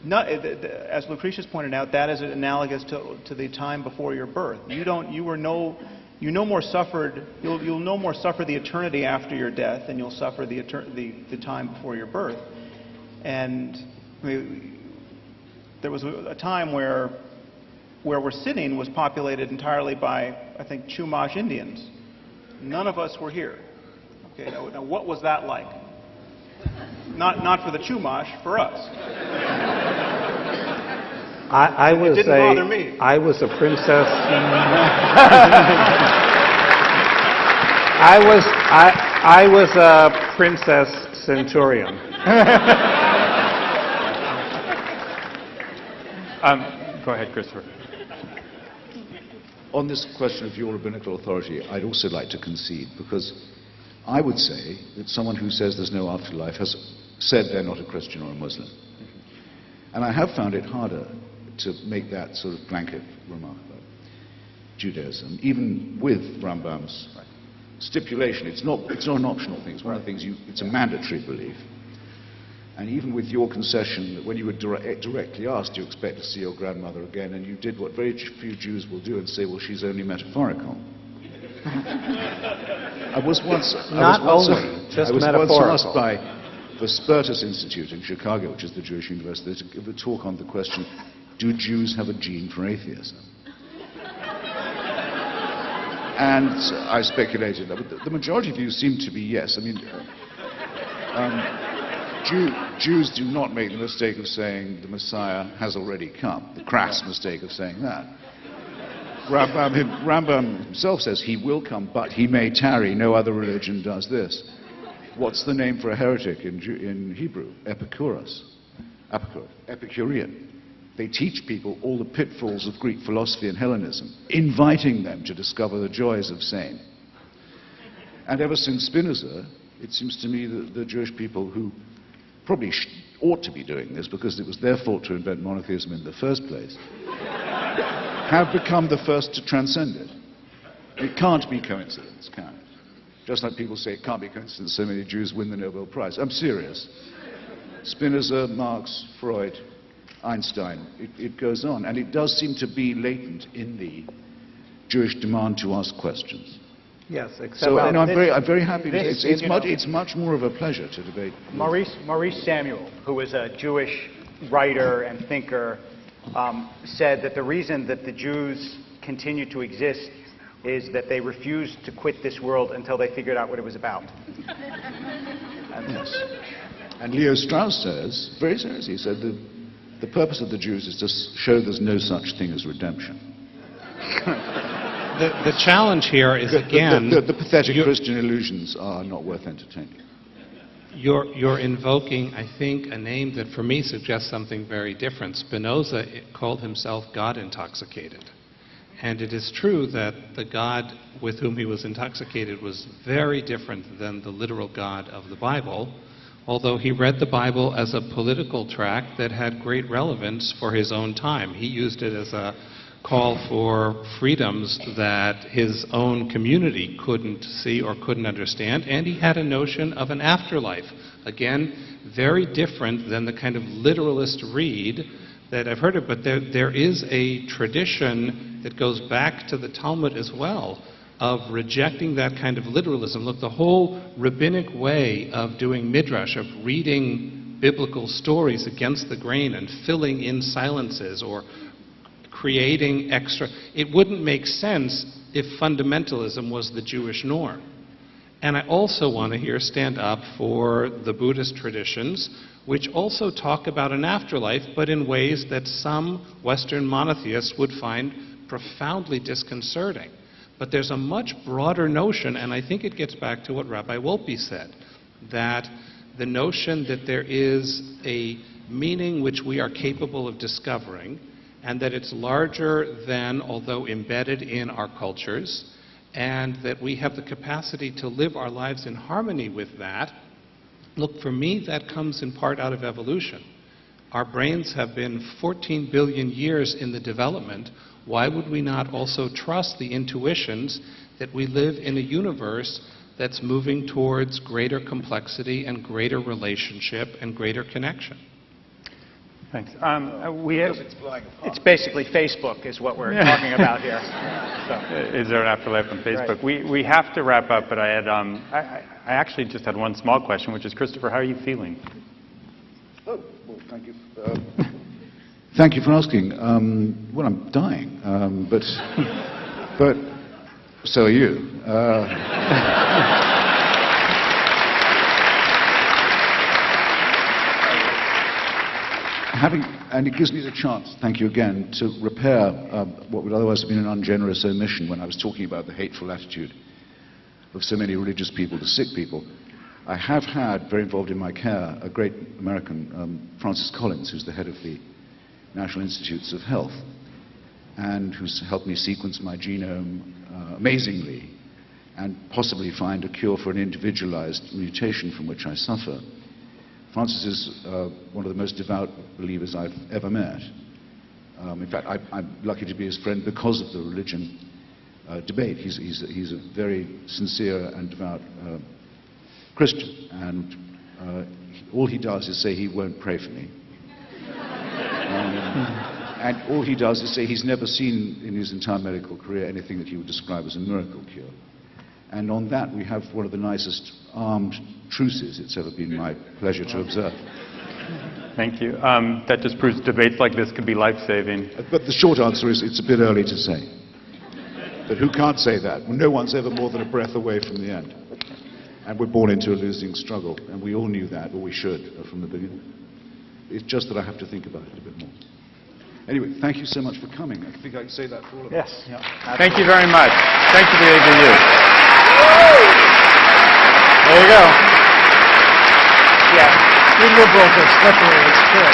as Lucretius pointed out, that is analogous to the time before your birth. You'll no more suffer the eternity after your death than you'll suffer the time before your birth. And there was a time where we're sitting was populated entirely by, I think, Chumash Indians. None of us were here. Okay, now what was that like? Not for the Chumash, for us. I was it didn't bother me. I was a princess. I was a princess centurion. Go ahead, Christopher. On this question of your rabbinical authority, I'd also like to concede, because I would say that someone who says there's no afterlife has said they're not a Christian or a Muslim. And I have found it harder to make that sort of blanket remark about Judaism, even with Rambam's stipulation. It's not an optional thing. It's one of the things it's a mandatory belief. And even with your concession that when you were directly asked, do you expect to see your grandmother again, and you did what very few Jews will do and say, well, she's only metaphorical. I was once asked by the Spertus Institute in Chicago, which is the Jewish university, to give a talk on the question, do Jews have a gene for atheism? And I speculated, but the majority of you seem to be yes. I mean, Jews do not make the mistake of saying the Messiah has already come, the crass mistake of saying that. Rambam himself says he will come, but he may tarry. No other religion does this. What's the name for a heretic in Hebrew? Epicurean. They teach people all the pitfalls of Greek philosophy and Hellenism, inviting them to discover the joys of sane. And ever since Spinoza, it seems to me that the Jewish people who probably ought to be doing this, because it was their fault to invent monotheism in the first place, have become the first to transcend it. It can't be coincidence, can it? Just like people say it can't be coincidence so many Jews win the Nobel Prize. I'm serious. Spinoza, Marx, Freud, Einstein, it goes on. And it does seem to be latent in the Jewish demand to ask questions. Yes, except so and I'm very happy. It's much more of a pleasure to debate. Maurice Samuel, who was a Jewish writer and thinker, said that the reason that the Jews continue to exist is that they refused to quit this world until they figured out what it was about. Yes. And Leo Strauss says, very seriously, he said the purpose of the Jews is to show there's no such thing as redemption. The challenge here is, again... The pathetic Christian illusions are not worth entertaining. You're invoking, I think, a name that for me suggests something very different. Spinoza called himself God intoxicated. And it is true that the God with whom he was intoxicated was very different than the literal God of the Bible, although he read the Bible as a political tract that had great relevance for his own time. He used it as a call for freedoms that his own community couldn't see or couldn't understand, and he had a notion of an afterlife. Again, very different than the kind of literalist read that I've heard of, but there is a tradition that goes back to the Talmud as well of rejecting that kind of literalism. Look, the whole rabbinic way of doing midrash, of reading biblical stories against the grain and filling in silences or creating extra, it wouldn't make sense if fundamentalism was the Jewish norm. And I also want to here stand up for the Buddhist traditions, which also talk about an afterlife, but in ways that some Western monotheists would find profoundly disconcerting. But there's a much broader notion, and I think it gets back to what Rabbi Wolpe said, that the notion that there is a meaning which we are capable of discovering, and that it's larger than, although embedded in our cultures, and that we have the capacity to live our lives in harmony with that. Look, for me, that comes in part out of evolution. Our brains have been 14 billion years in the development. Why would we not also trust the intuitions that we live in a universe that's moving towards greater complexity and greater relationship and greater connection? Thanks. It's basically Facebook is what we're talking about here. So. Is there an afterlife on Facebook? Right. We have to wrap up, but I had I actually just had one small question, which is, Christopher, how are you feeling? Oh, well, thank you. Thank you for asking. Well, I'm dying, but so are you. And it gives me the chance, thank you again, to repair what would otherwise have been an ungenerous omission when I was talking about the hateful attitude of so many religious people to sick people. I have had, very involved in my care, a great American, Francis Collins, who's the head of the National Institutes of Health, and who's helped me sequence my genome amazingly, and possibly find a cure for an individualized mutation from which I suffer. Francis is one of the most devout believers I've ever met. In fact, I'm lucky to be his friend because of the religion debate. He's a very sincere and devout Christian, and all he does is say he won't pray for me. And all he does is say he's never seen in his entire medical career anything that he would describe as a miracle cure. And on that, we have one of the nicest armed truces it's ever been my pleasure to observe. Thank you. That just proves debates like this could be life-saving. But the short answer is it's a bit early to say. But who can't say that? Well, no one's ever more than a breath away from the end. And we're born into a losing struggle, and we all knew that, or we should, from the beginning. It's just that I have to think about it a bit more. Anyway, thank you so much for coming. I think I can say that for all of us. Yes. Yeah. Thank you very much. Thank you to the ABU. There you go. Yeah, we liberals are slippery, it's true.